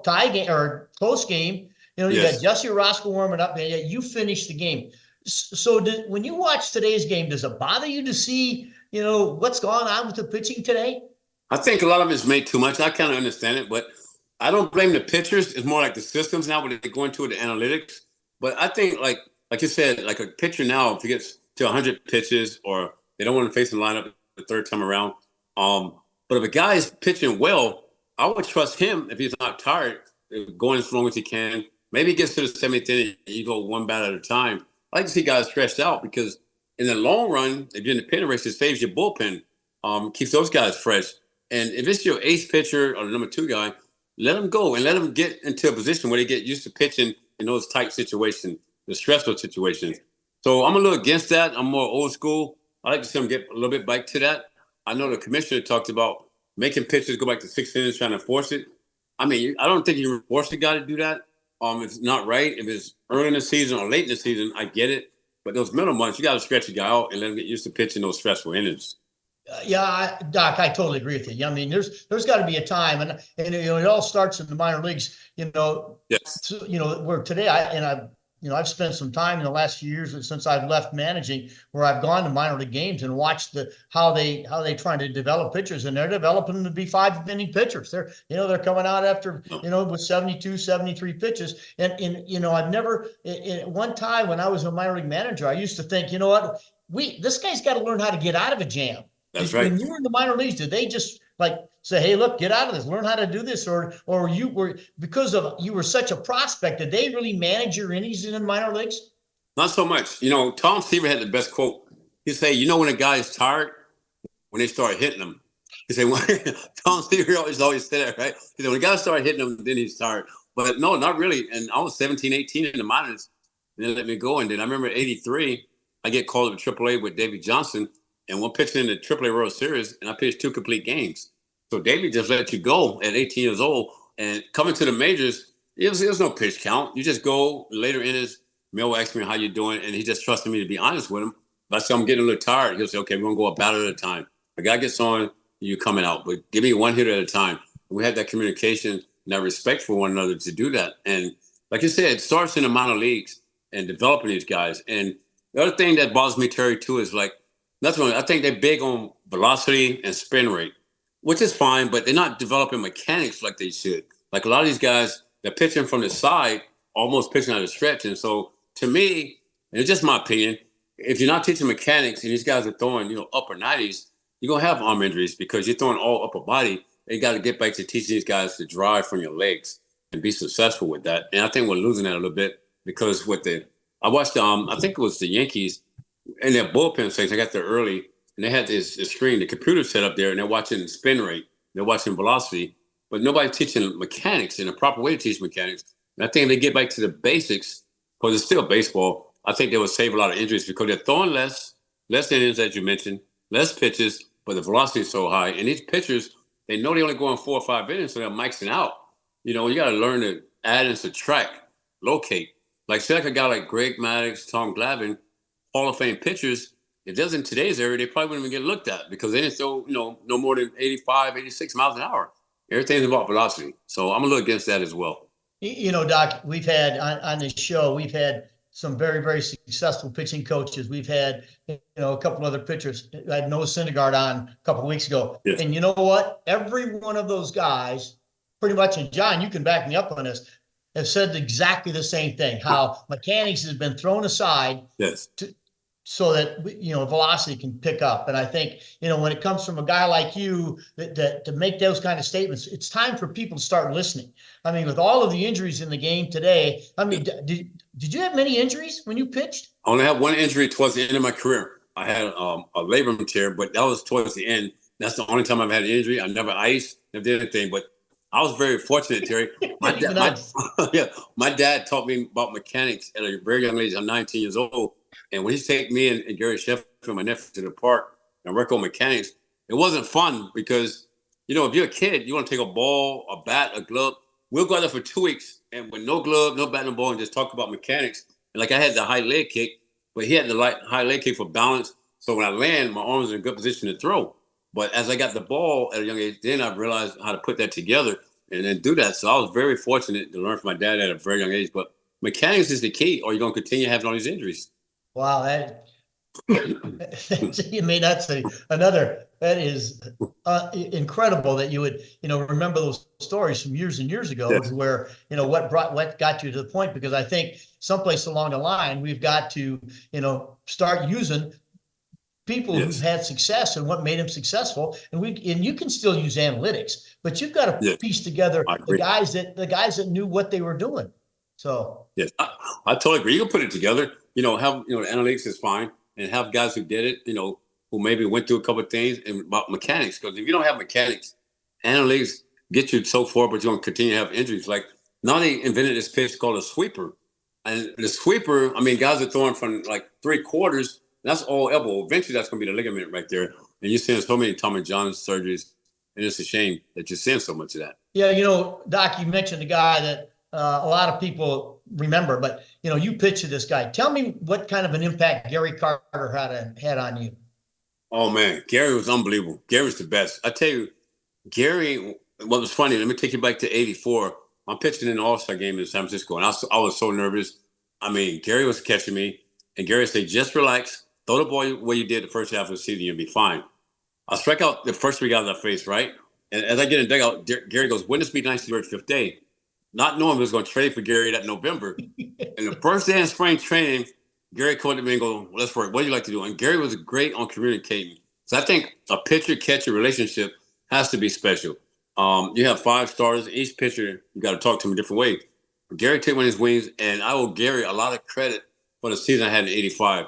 tie game or close game. You got Jesse Roscoe warming up, and yet you finished the game. So when you watch today's game, does it bother you to see, what's going on with the pitching today? I think a lot of it's made too much. I kind of understand it, but I don't blame the pitchers. It's more like the systems now when they go into it, the analytics. But I think, like you said, like a pitcher now, if he gets to 100 pitches or they don't want to face the lineup the 3rd time around. But if a guy is pitching well, I would trust him if he's not tired, going as long as he can. Maybe he gets to the 7th inning and you go 1 bat at a time. I like to see guys stretched out because in the long run, if you're in the pennant race, it saves your bullpen, keeps those guys fresh. And if it's your ace pitcher or the number 2 guy, let them go and let them get into a position where they get used to pitching in those tight situations, the stressful situations. So I'm a little against that. I'm more old school. I like to see them get a little bit back to that. I know the commissioner talked about making pitchers go back to 6 innings, trying to force it. I don't think you force the guy to do that. If it's not right, if it's early in the season or late in the season, I get it. But those middle months, you got to stretch the guy out and let him get used to pitching those stressful innings. Doc, I totally agree with you. There's got to be a time, and it all starts in the minor leagues. Yes. Where today I've spent some time in the last few years since I've left managing, where I've gone to minor league games and watched how they trying to develop pitchers, and they're developing them to be 5-inning pitchers. They're coming out after with 72, 73 pitches, and I've never at one time when I was a minor league manager, I used to think, this guy's got to learn how to get out of a jam. That's right. When you were in the minor leagues, did they just like say, "Hey, look, get out of this, learn how to do this," or you were because of you were such a prospect? Did they really manage your innings in the minor leagues? Not so much. Tom Seaver had the best quote. He say, when a guy is tired, when they start hitting him. He said, Tom Seaver always say that, right? He said, when a guy start hitting him, then he's tired. But no, not really. And I was 17, 18 in the minors, and they let me go. And then I remember '83, I get called up to AAA with Davey Johnson, and one pitching in the AAA World Series, and I pitched 2 complete games. So Davey just let you go at 18 years old. And coming to the majors, it was no pitch count. You just go later innings. Mel asked me how you doing, and he just trusted me to be honest with him. If I said I'm getting a little tired, he'll say, okay, we're going to go a batter at a time. A guy gets on, you coming out, but give me 1 hit at a time. We had that communication and that respect for one another to do that. And like you said, it starts in the minor leagues and developing these guys. And the other thing that bothers me, Terry, too, is like, I think they're big on velocity and spin rate, which is fine, but they're not developing mechanics like they should. Like a lot of these guys, they're pitching from the side, almost pitching out of stretch. And so to me, and it's just my opinion, if you're not teaching mechanics and these guys are throwing, upper 90s, you're going to have arm injuries because you're throwing all upper body. You got to get back to teaching these guys to drive from your legs and be successful with that. And I think we're losing that a little bit because I watched, I think it was the Yankees in their bullpen stage. I got there early and they had this screen, the computer set up there, and they're watching spin rate. They're watching velocity, but nobody's teaching mechanics and the proper way to teach mechanics. And I think if they get back to the basics, because it's still baseball, I think they would save a lot of injuries because they're throwing less innings, as you mentioned, less pitches, but the velocity is so high. And these pitchers, they know they only go in 4 or 5 innings, so they're maxing out. You got to learn to add and subtract, locate. Like, say like a guy like Greg Maddux, Tom Glavine, Hall of Fame pitchers, if there's in today's area, they probably wouldn't even get looked at because they didn't throw, no more than 85, 86 miles an hour. Everything's about velocity. So I'm a little against that as well. Doc, we've had on this show, we've had some very, very successful pitching coaches. We've had, a couple other pitchers. I had Noah Syndergaard on a couple of weeks ago. Yes. And you know what? Every one of those guys, pretty much, and John, you can back me up on this, have said exactly the same thing, how mechanics has been thrown aside Yes. so that, velocity can pick up. And I think, when it comes from a guy like you that to make those kind of statements, it's time for people to start listening. I mean, with all of the injuries in the game today, I mean, did you have many injuries when you pitched? I only had one injury towards the end of my career. I had a labrum tear, but that was towards the end. That's the only time I've had an injury. I never iced, never did anything, but I was very fortunate, Terry. My dad taught me about mechanics at a very young age. I'm 19 years old. And when he take me and Gary Sheffield, my nephew, to the park and work on mechanics, it wasn't fun because, if you're a kid, you want to take a ball, a bat, a glove. We'll go out there for 2 weeks and with no glove, no bat, no ball, and just talk about mechanics. And like I had the high leg kick, but he had the high leg kick for balance. So when I land, my arms are in a good position to throw. But as I got the ball at a young age, then I realized how to put that together and then do that. So I was very fortunate to learn from my dad at a very young age. But mechanics is the key, or you're going to continue having all these injuries. Wow, you may not say another. That is incredible that you would, remember those stories from years and years ago. Yes. Where what got you to the point. Because I think someplace along the line we've got to, start using people who've had success and what made them successful. And you can still use analytics, but you've got to piece together the guys that knew what they were doing. So yes, I totally agree. You can put it together. Have analytics is fine, and have guys who did it. Who maybe went through a couple of things and about mechanics. Because if you don't have mechanics, analytics get you so far, but you're going to continue to have injuries. Like now they invented this pitch called a sweeper, and the sweeper. I mean, guys are throwing from like 3/4. That's all elbow. Eventually, that's going to be the ligament right there. And you're seeing so many Tommy John surgeries, and it's a shame that you're seeing so much of that. Yeah, Doc, you mentioned a guy that a lot of people remember, but you pitched this guy. Tell me what kind of an impact Gary Carter had on you. Oh man, Gary was unbelievable. Gary was the best. I tell you, Gary. What was funny? Let me take you back to '84. I'm pitching in the All-Star game in San Francisco, and I was so nervous. I mean, Gary was catching me, and Gary said, "Just relax, throw the ball where you did the first half of the season, you'll be fine." I strike out the first 3 guys I faced, right? And as I get in the dugout, Gary goes, "Wouldn't this be nice to your 5th day?" Not knowing he was going to trade for Gary that November. And the first day in spring training, Gary called me and go, "Let's work. What do you like to do?" And Gary was great on communicating. So I think a pitcher-catcher relationship has to be special. You have 5 starters. Each pitcher, you got to talk to him a different way. Gary took one of his wings, and I owe Gary a lot of credit for the season I had in '85.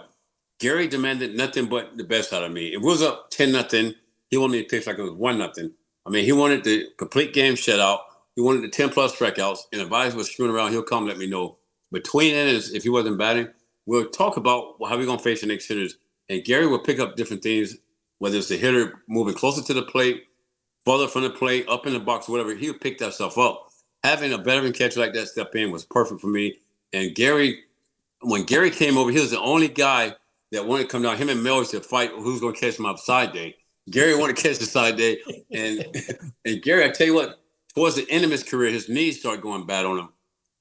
Gary demanded nothing but the best out of me. If it was up 10-0, he wanted me to pitch like it was 1-0. I mean, he wanted the complete game shutout. He wanted the 10-plus strikeouts. And if I was screwing around, he'll come let me know. Between innings, if he wasn't batting, we'll talk about how we're going to face the next hitters. And Gary will pick up different things, whether it's the hitter moving closer to the plate, further from the plate, up in the box, whatever. He'll pick that stuff up. Having a veteran catcher like that step in was perfect for me. And Gary, when Gary came over, he was the only guy that wanted to come down. Him and Mel used to fight who's going to catch him upside day. Gary wanted to catch the side day. And Gary, I tell you what, towards the end of his career, his knees started going bad on him.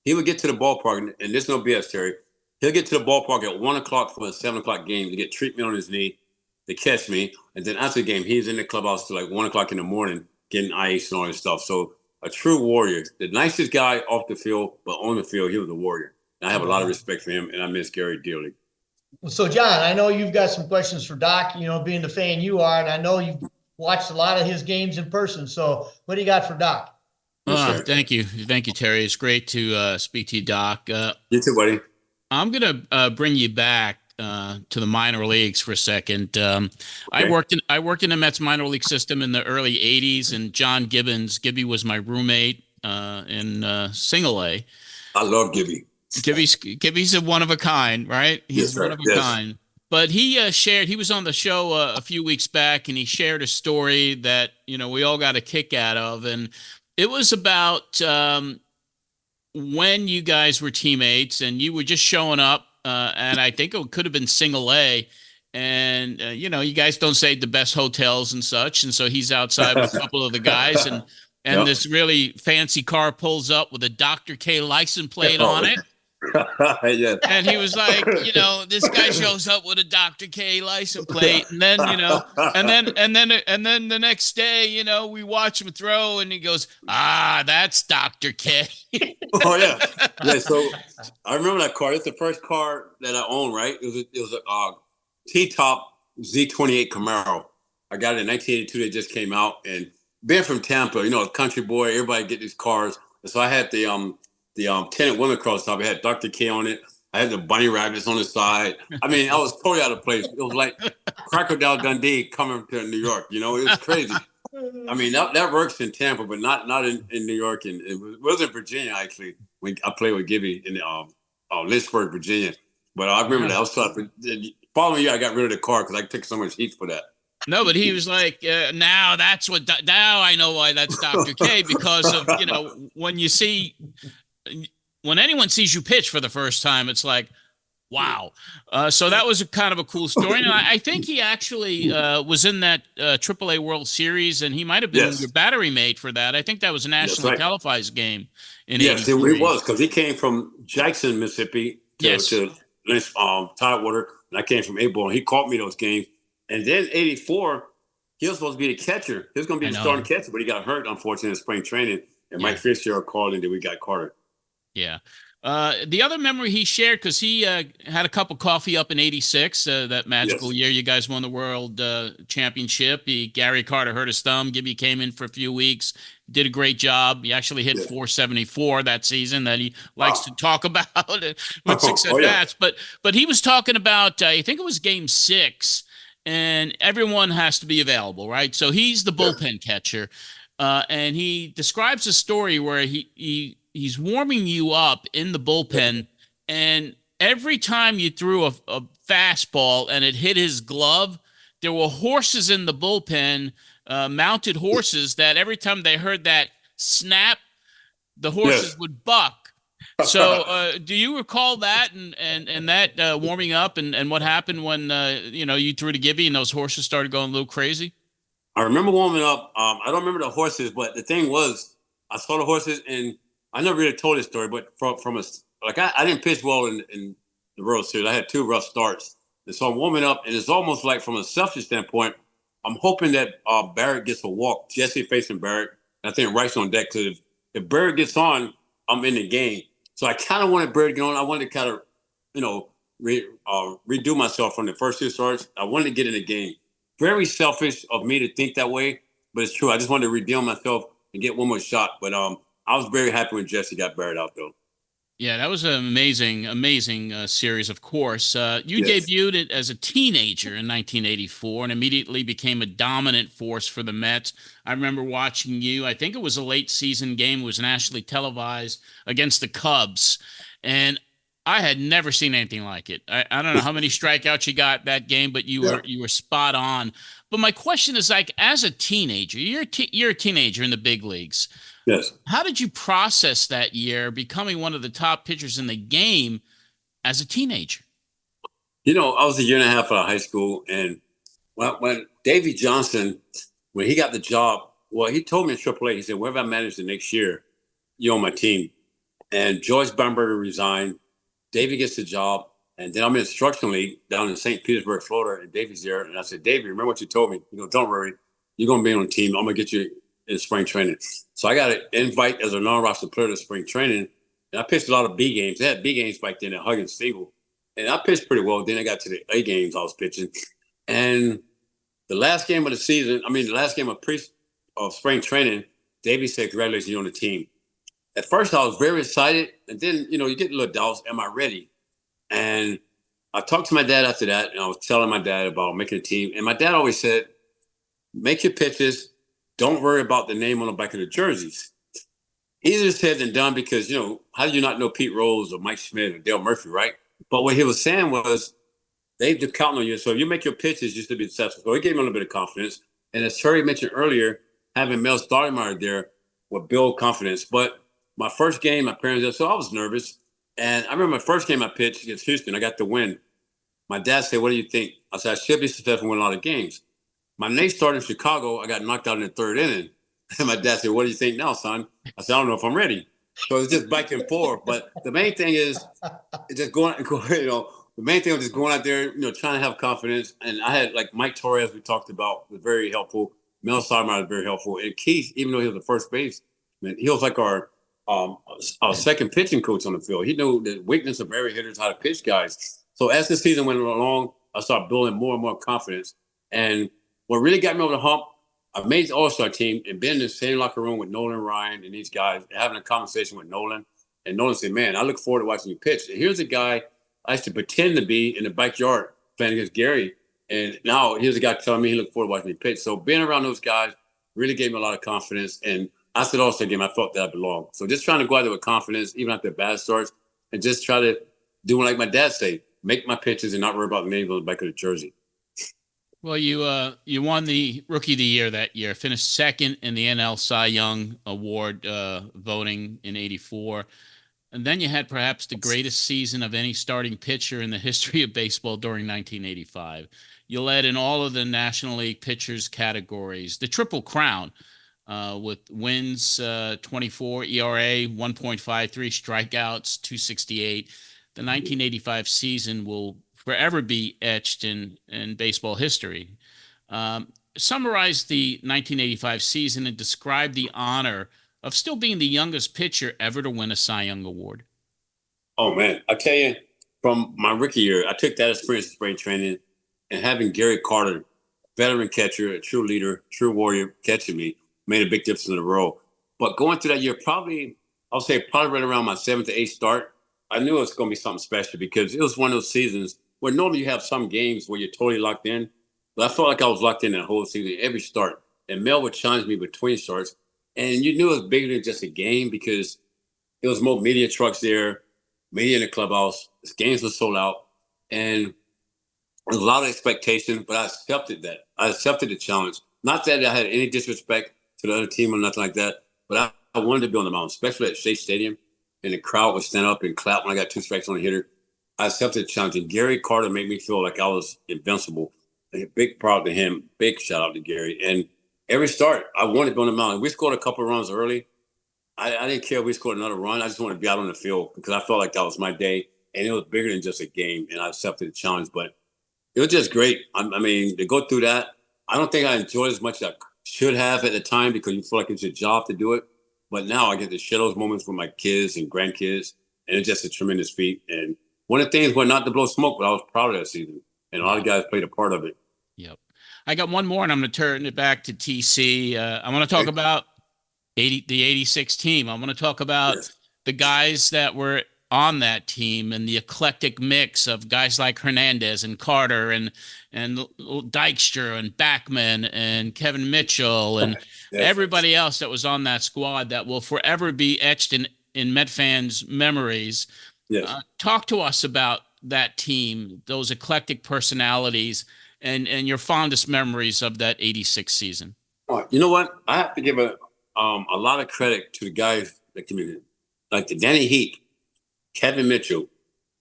He would get to the ballpark, and there's no BS, Terry. He'll get to the ballpark at 1 o'clock for a 7 o'clock game to get treatment on his knee, to catch me. And then after the game, he's in the clubhouse till like 1 o'clock in the morning getting ice and all this stuff. So a true warrior, the nicest guy off the field, but on the field, he was a warrior. And I have a lot of respect for him, and I miss Gary dearly. So, John, I know you've got some questions for Doc, being the fan you are, and I know you've watched a lot of his games in person. So what do you got for Doc? Thank you. Thank you, Terry. It's great to speak to you, Doc. You too, buddy. I'm going to bring you back to the minor leagues for a second. I worked in the Mets minor league system in the early 80s, and John Gibby was my roommate in Single A. I love Gibby. Gibby's a one of a kind, right? He's one of a kind. But he he was on the show a few weeks back, and he shared a story that, we all got a kick out of. And it was about when you guys were teammates and you were just showing up, and I think it could have been Single A. And, you guys don't stay at the best hotels and such. And so he's outside with a couple of the guys, and this really fancy car pulls up with a Dr. K license plate on it. Yes. And he was like, this guy shows up with a Dr. K license plate, and then, and then the next day, we watch him throw, and he goes, that's Dr. K. Oh yeah, yeah. So I remember that car. It's the first car that I owned. Right? It was a T-top Z28 Camaro. I got it in 1982. They just came out, and being from Tampa, a country boy, everybody get these cars. And so I had the tenant women across the top. I had Dr. K on it. I had the bunny rabbits on the side. I mean, I was totally out of place. It was like Crocodile Dundee coming to New York. It was crazy. I mean, that works in Tampa, but not in New York. And it was in Virginia, actually, when I played with Gibby in Lynchburg, Virginia. But I remember that. I was tough. The following year, I got rid of the car because I took so much heat for that. No, but he was like, now I know why that's Dr. K, because of, when anyone sees you pitch for the first time, it's like, wow. So that was kind of a cool story. And I think he actually was in that AAA World Series, and he might have been your battery mate for that. I think that was a nationally televised game in 83. Yes, it was, because he came from Jackson, Mississippi to Tidewater, and I came from A-Ball, and he caught me those games. And then 84, he was supposed to be the catcher. He was going to be the starting catcher, but he got hurt, unfortunately, in spring training. And Mike Fitzgerald called, and then we got Carter. Yeah. The other memory he shared, because he had a cup of coffee up in 86, that magical year you guys won the world championship. Gary Carter hurt his thumb. Gibby came in for a few weeks, did a great job. He actually hit 474 that season that he likes to talk about with 6 at-bats. But he was talking about, I think it was game 6, and everyone has to be available, right? So he's the bullpen catcher, and he describes a story where he's warming you up in the bullpen, and every time you threw a fastball and it hit his glove, there were horses in the bullpen, mounted horses, that every time they heard that snap, the horses would buck. So do you recall that and that warming up and what happened when you threw to Gibby and those horses started going a little crazy? I remember warming up. I don't remember the horses, but the thing was, I saw the horses, and I never really told this story, but I didn't pitch well in the World Series. I had 2 rough starts. And so I'm warming up, and it's almost like, from a selfish standpoint, I'm hoping that Barrett gets a walk, Jesse facing Barrett. And I think Rice on deck, because if Barrett gets on, I'm in the game. So I kind of wanted Barrett to get on. I wanted to kind of, redo myself from the first 2 starts. I wanted to get in the game. very selfish of me to think that way, but it's true. I just wanted to redeem myself and get one more shot. But I was very happy when Jesse got buried out, though. Yeah, that was an amazing series, of course. You Yes. debuted it as a teenager in 1984 and immediately became a dominant force for the Mets. I remember watching you. I think it was a late season game. It was nationally televised against the Cubs. And I had never seen anything like it. I don't know how many strikeouts you got that game, but you were spot on. But my question is, like, as a teenager, you're a teenager in the big leagues. Yes. How did you process that year, becoming one of the top pitchers in the game as a teenager? You know, I was a year and a half out of high school, and when Davey Johnson, when he got the job, well, he told me in AAA, he said, wherever I manage the next year, you're on my team. And Joyce Bamberger resigned. Davey gets the job, and then I'm in the instruction league down in St. Petersburg, Florida, and Davey's there. And I said, Davey, remember what you told me? You know, don't worry, you're going to be on the team. I'm going to get you in spring training. So I got an invite as a non-roster player to spring training, and I pitched a lot of B games. They had B games back then at Huggins Steagall, and I pitched pretty well. Then I got to the A games I was pitching, and the last game of the season, the last game of spring training, Davey said, congratulations, you're on the team. At first, I was very excited, and then, you know, you get a little doubts, am I ready? And I talked to my dad after that, and I was telling my dad about making a team, and my dad always said, make your pitches, don't worry about the name on the back of the jerseys. Easier said than done because, you know, how do you not know Pete Rose or Mike Schmidt or Dale Murphy, right? But what he was saying was, they've been counting on you. So if you make your pitches, you should be successful. So it gave me a little bit of confidence. And as Terry mentioned earlier, having Mel Stoudemire there would build confidence. But my first game, my parents, so I was nervous. And I remember my first game I pitched against Houston, I got the win. My dad said, what do you think? I said, I should be successful and win a lot of games. My next start in Chicago, I got knocked out in the third inning. And my dad said, what do you think now, son? I said, I don't know if I'm ready. So it's just back and forth. But the main thing is just going, you know, the main thing was just going out there, you know, trying to have confidence. And I had, like, Mike Torres, we talked about, was very helpful. Mel Stoudemire was very helpful. And Keith, even though he was the first base, man, he was like our second pitching coach on the field. He knew the weakness of every hitters, how to pitch guys. So as the season went along, I started building more and more confidence. And what really got me over the hump, I made the All-Star team and been in the same locker room with Nolan Ryan and these guys, having a conversation with Nolan. And Nolan said, man, I look forward to watching you pitch. And here's a guy I used to pretend to be in the backyard playing against Gary. And now here's a guy telling me he looked forward to watching me pitch. So being around those guys really gave me a lot of confidence. And after the All-Star game, I felt that I belonged. So just trying to go out there with confidence, even after bad starts, and just try to do like my dad said, make my pitches and not worry about the name on the back of the jersey. Well, you won the Rookie of the Year that year, finished second in the NL Cy Young Award voting in '84. And then you had perhaps the greatest season of any starting pitcher in the history of baseball during 1985. You led in all of the National League pitchers categories, the Triple Crown, with wins 24, ERA 1.53, strikeouts 268. The 1985 season will forever be etched in baseball history. Summarize the 1985 season and describe the honor of still being the youngest pitcher ever to win a Cy Young Award. Oh, man. I tell you, from my rookie year, I took that experience in spring training, and having Gary Carter, veteran catcher, a true leader, true warrior, catching me, made a big difference in the role. But going through that year, probably right around my 7th to 8th start, I knew it was going to be something special because it was one of those seasons where normally you have some games where you're totally locked in. But I felt like I was locked in that whole season, every start. And Mel would challenge me between starts. And you knew it was bigger than just a game because it was more media trucks there, media in the clubhouse. The games were sold out. And there was a lot of expectation, but I accepted that. I accepted the challenge. Not that I had any disrespect to the other team or nothing like that, but I wanted to be on the mound, especially at Shea Stadium. And the crowd would stand up and clap when I got 2 strikes on the hitter. I accepted the challenge. And Gary Carter made me feel like I was invincible. A big proud to him. Big shout out to Gary. And every start, I wanted to be on the mound. We scored a couple of runs early. I didn't care if we scored another run. I just wanted to be out on the field because I felt like that was my day. And it was bigger than just a game. And I accepted the challenge. But it was just great. I mean, to go through that, I don't think I enjoyed as much as I should have at the time because you feel like it's your job to do it. But now I get to share those moments with my kids and grandkids. And it's just a tremendous feat. And one of the things was not to blow smoke, but I was proud of that season. And a lot of guys played a part of it. Yep. I got one more, and I'm going to turn it back to TC. I want to talk about the 86 team. I want to talk about the guys that were on that team and the eclectic mix of guys like Hernandez and Carter and Dykstra and Backman and Kevin Mitchell and everybody else that was on that squad that will forever be etched in Met fans' memories. Talk to us about that team, those eclectic personalities, and your fondest memories of that 86 season. You know what? I have to give a lot of credit to the guys that committed, like the Danny Heat, Kevin Mitchell,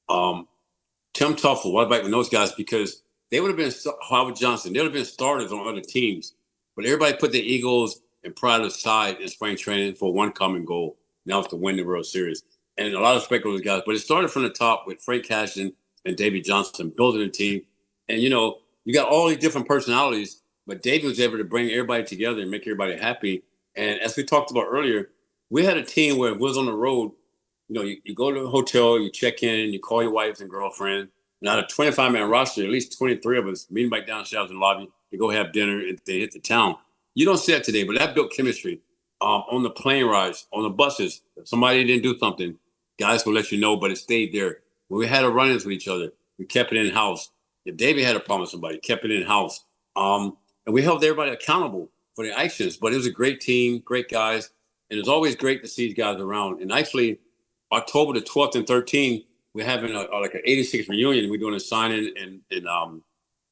Tim Tuffle, Whiteback, and those guys, because they would have been Howard Johnson. They would have been starters on other teams, but everybody put their egos and pride aside in spring training for one common goal, and that was to win the World Series. And a lot of respect for those guys, but it started from the top with Frank Cashin and Davey Johnson building a team. And, you know, you got all these different personalities, but Davey was able to bring everybody together and make everybody happy. And as we talked about earlier, we had a team where if we was on the road, you know, you go to a hotel, you check in, you call your wives and girlfriend. And out of 25-man roster, at least 23 of us meeting back downstairs in the lobby to go have dinner and they hit the town. You don't see that today, but that built chemistry. On the plane rides, on the buses, if somebody didn't do something, guys will let you know, but it stayed there. When we had a run-ins with each other, we kept it in-house. If Davey had a problem with somebody, kept it in-house. And we held everybody accountable for their actions. But it was a great team, great guys, and it's always great to see these guys around. And actually, October the 12th and 13th, we're having like an 86 reunion. We're doing a signing in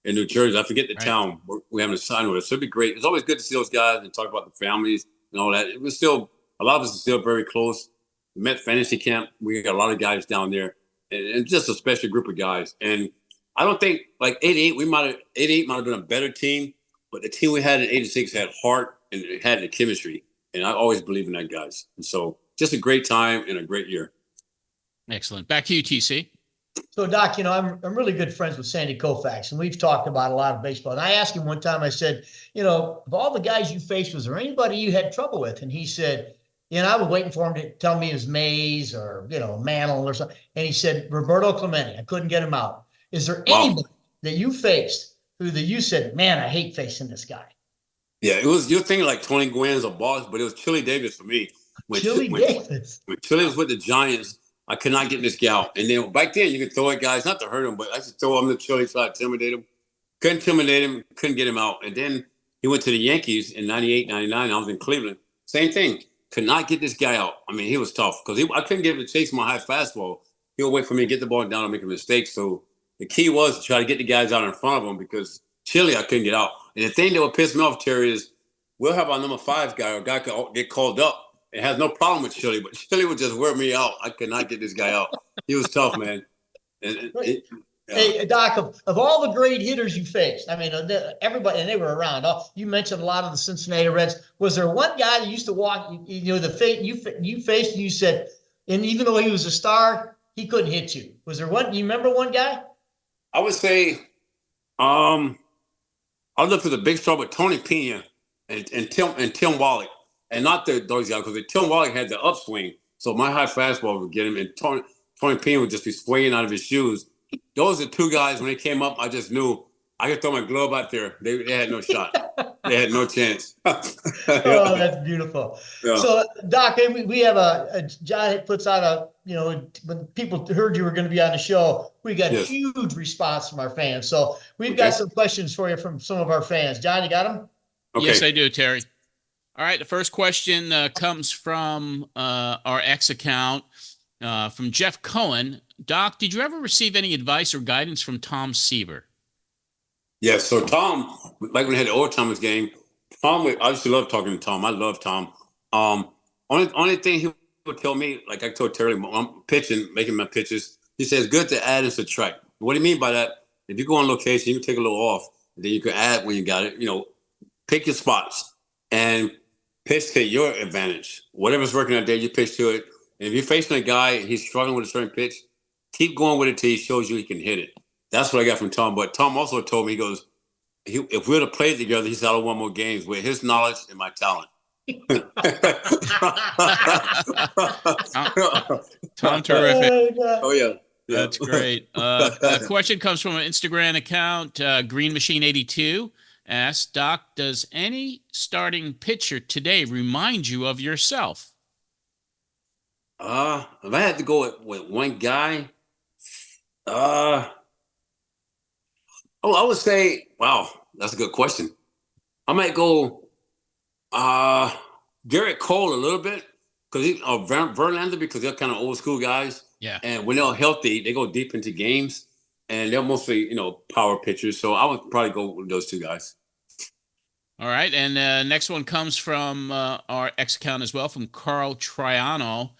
New Jersey. I forget the town. We're having a signing with us. So it'd be great. It's always good to see those guys and talk about the families and all that. It was still, a lot of us are still very close. We met Fantasy Camp. We got a lot of guys down there, and just a special group of guys. And I don't think, like 88 might have been a better team, but the team we had in 86 had heart and it had the chemistry. And I always believe in that, guys. And so just a great time and a great year. Excellent. Back to you, TC. So, Doc, you know, I'm really good friends with Sandy Koufax, and we've talked about a lot of baseball. And I asked him one time, I said, you know, of all the guys you faced, was there anybody you had trouble with? And he said, you know, I was waiting for him to tell me it was Mays or, you know, Mantle or something. And he said, Roberto Clemente. I couldn't get him out. Is there anybody that you faced who that you said, man, I hate facing this guy? Yeah, it was, you're thinking like Tony Gwynn's or Boss, but it was Chili Davis for me. Davis. When Chili was with the Giants, I could not get this guy out. And then back then, you could throw at guys, not to hurt him, but I just throw him to Chili, try to intimidate him. Couldn't intimidate him, couldn't get him out. And then he went to the Yankees in 98, 99. I was in Cleveland. Same thing. Could not get this guy out. I mean, he was tough because I couldn't get him to chase my high fastball. He would wait for me to get the ball down and make a mistake. So the key was to try to get the guys out in front of him because Chili, I couldn't get out. And the thing that would piss me off, Terry, is we'll have our number 5 guy or guy could get called up. It has no problem with Chili, but Chili would just wear me out. I could not get this guy out. He was tough, man. Hey, Doc, of all the great hitters you faced, I mean, everybody, and they were around. You mentioned a lot of the Cincinnati Reds. Was there one guy that used to walk, you know, you faced and you said, and even though he was a star, he couldn't hit you? Was there one? You remember one guy? I would say, I'll look for the big star with Tony Pena and Tim Wallach. And not those guys, because Tim Wallach had the upswing. So my high fastball would get him, and Tony Pena would just be swinging out of his shoes. Those are 2 guys, when they came up, I just knew I could throw my glove out there. They had no shot. They had no chance. Oh, that's beautiful. Yeah. So, Doc, we have John puts out you know, when people heard you were going to be on the show, we got huge response from our fans. So we've got some questions for you from some of our fans. John, you got them? Okay. Yes, I do, Terry. All right, the first question comes from our X account from Jeff Cohen. Doc, did you ever receive any advice or guidance from Tom Seaver? Yeah, so Tom, like when we had the Old Timers game, Tom, I used to love talking to Tom. I love Tom. Only thing he would tell me, like I told Terry, I'm pitching, making my pitches, he says, good to add and subtract. What do you mean by that? If you go on location, you can take a little off, and then you can add when you got it. You know, pick your spots and pitch to your advantage. Whatever's working that day, you pitch to it. And if you're facing a guy and he's struggling with a certain pitch, keep going with it till he shows you he can hit it. That's what I got from Tom. But Tom also told me, he goes, if we were to play together, he said, I don't want more games with his knowledge and my talent. Tom, terrific. Oh, yeah. That's great. A question comes from an Instagram account, Green Machine 82. asks, Doc, does any starting pitcher today remind you of yourself? If I had to go with one guy, I would say, wow, that's a good question. I might go Garrett Cole a little bit because Verlander, because they're kind of old school guys. Yeah. And when they're healthy, they go deep into games, and they're mostly power pitchers. So I would probably go with those two guys. All right, and next one comes from our X account as well, from Carl Triano.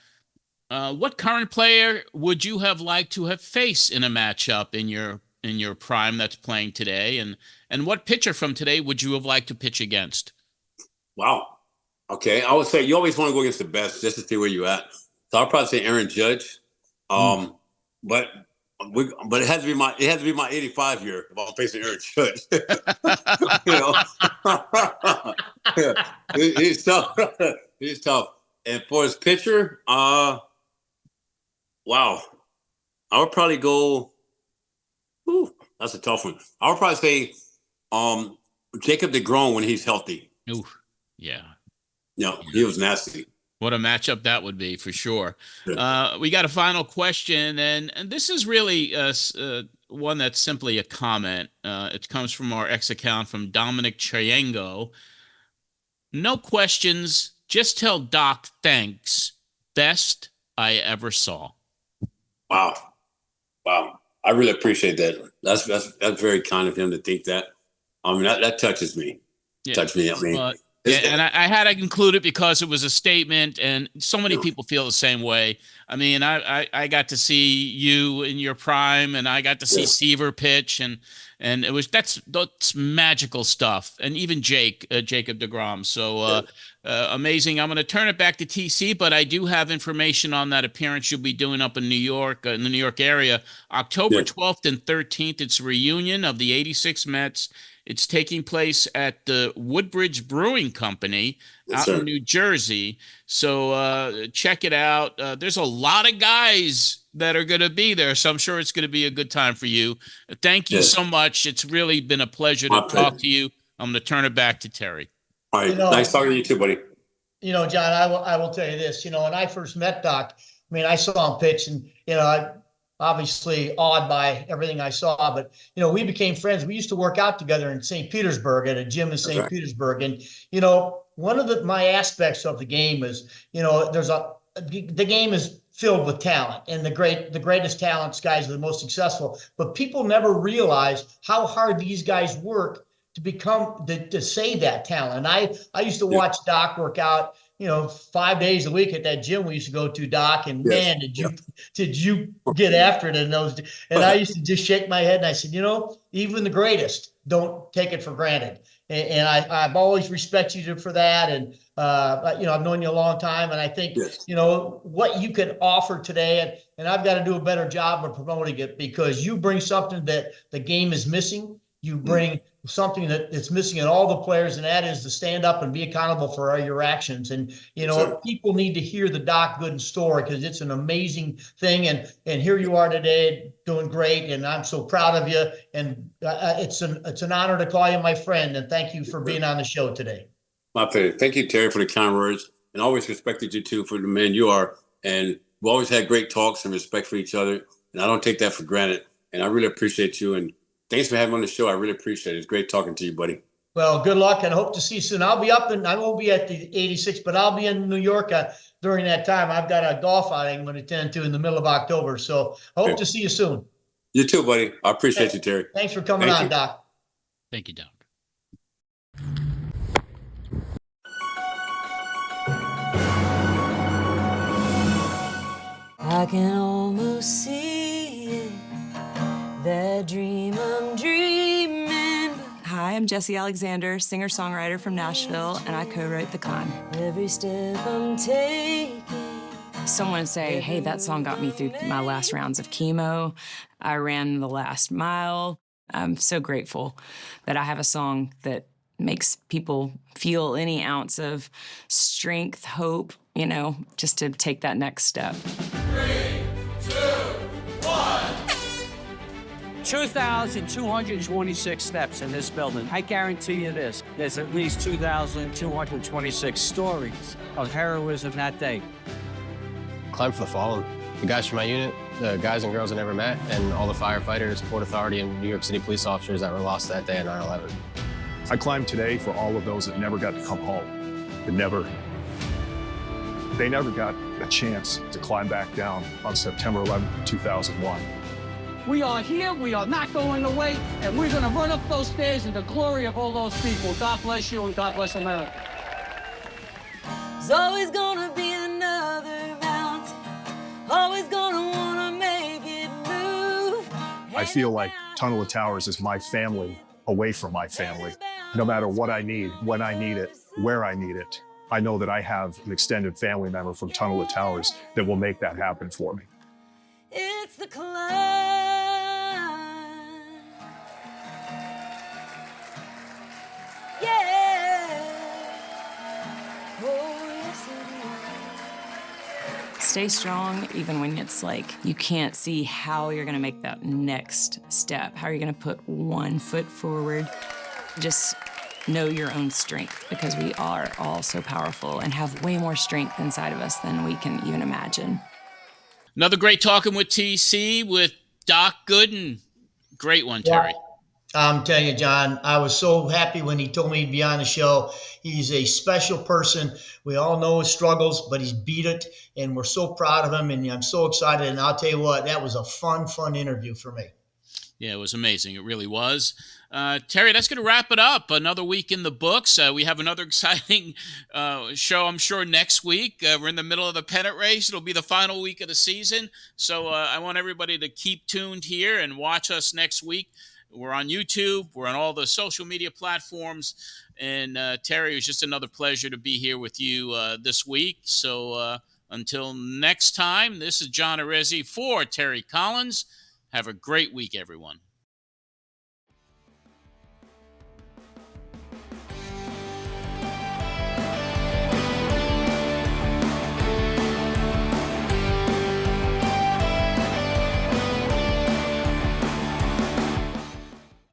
What current player would you have liked to have faced in a matchup in your prime that's playing today, and what pitcher from today would you have liked to pitch against? Wow. Okay, I would say you always want to go against the best just to see where you're at. So I'll probably say Aaron Judge. But it has to be my 85 year if I'm facing Aaron Judge. He's tough. He's tough. And for his pitcher, wow, I would probably go. That's a tough one. I would probably say Jacob DeGrom when he's healthy. Ooh, yeah. No, he was nasty. What a matchup that would be, for sure. We got a final question, and this is really one that's simply a comment. It comes from our X account from Dominic Chiango. No questions, just tell Doc thanks. Best I ever saw. Wow. I really appreciate that. That's very kind of him to think that. I mean, that touches me. Yeah. Touch me. I mean, and I had to include it because it was a statement, and so many people feel the same way. I mean, I got to see you in your prime, and I got to see Seaver pitch, and that's magical stuff. And even Jacob DeGrom. So amazing. I'm going to turn it back to TC, but I do have information on that appearance you'll be doing up in New York, in the New York area, October 12th and 13th. It's a reunion of the '86 Mets. It's taking place at the Woodbridge Brewing Company out in New Jersey. So check it out. There's a lot of guys that are going to be there, so I'm sure it's going to be a good time for you. Thank you so much. It's really been a pleasure to talk to you. I'm going to turn it back to Terry. All right. Nice talking to you too, buddy. John, I will tell you this. When I first met Doc, I mean, I saw him pitch, and, I obviously awed by everything I saw, but we became friends. We used to work out together in St. Petersburg at a gym in St. Petersburg, and one of my aspects of the game is the game is filled with talent, and the greatest talents guys are the most successful, but people never realize how hard these guys work to say that talent. And I used to watch Doc work out 5 days a week at that gym we used to go to, Doc, and man, did you get after it in those? And I used to just shake my head and I said, even the greatest don't take it for granted. And I've always respected you for that. And I've known you a long time, and I think what you can offer today, and I've got to do a better job of promoting it, because you bring something that the game is missing. You bring something that's missing in all the players, and that is to stand up and be accountable for your actions. And people need to hear the Doc Gooden story, because it's an amazing thing. And here you are today, doing great, and I'm so proud of you. And it's an honor to call you my friend. And thank you for being on the show today. My pleasure. Thank you, Terry, for the kind words, and always respected you too for the man you are. And we always had great talks and respect for each other, and I don't take that for granted. And I really appreciate you. And thanks for having me on the show. I really appreciate it. It's great talking to you, buddy. Well, good luck, and hope to see you soon. I'll be up, and I won't be at the '86, but I'll be in New York during that time. I've got a golf outing I'm going to attend to in the middle of October, so I hope to see you soon. You too, buddy. I appreciate you, Terry. Thanks for coming on, Doc. Thank you, Doc. I can almost see it, that dream I'm dreaming. Hi, I'm Jessie Alexander, singer-songwriter from Nashville, and I co-wrote The Climb. Every step I'm taking. Someone would say, hey, that song got me through my last rounds of chemo. I ran the last mile. I'm so grateful that I have a song that makes people feel any ounce of strength, hope, just to take that next step. 3, 2, 1. 2,226 steps in this building. I guarantee you this. There's at least 2,226 stories of heroism that day. Climb for the fallen. The guys from my unit, the guys and girls I never met, and all the firefighters, Port Authority, and New York City police officers that were lost that day on 9/11. I climbed today for all of those that never got to come home. They never got a chance to climb back down on September 11th, 2001. We are here, we are not going away, and we're gonna run up those stairs in the glory of all those people. God bless you and God bless America. There's always gonna be another mountain, always gonna wanna make it move. I feel like Tunnel of Towers is my family away from my family. No matter what I need, when I need it, where I need it, I know that I have an extended family member from Tunnel of Towers that will make that happen for me. It's the climb. Yeah. Oh, yes it is. Stay strong even when it's like you can't see how you're gonna make that next step, how you're gonna put one foot forward. Just know your own strength, because we are all so powerful and have way more strength inside of us than we can even imagine. Another great Talking with TC with Doc Gooden. Great one, Terry. I'm telling you, John, I was so happy when he told me he'd be on the show. He's a special person. We all know his struggles, but he's beat it, and we're so proud of him, and I'm so excited. And I'll tell you what, that was a fun interview for me. Yeah, it was amazing. It really was. Terry, that's going to wrap it up. Another week in the books. We have another exciting show, I'm sure, next week. We're in the middle of the pennant race. It'll be the final week of the season. So I want everybody to keep tuned here and watch us next week. We're on YouTube. We're on all the social media platforms. And Terry, it was just another pleasure to be here with you this week. So until next time, this is John Arezzi for Terry Collins. Have a great week, everyone.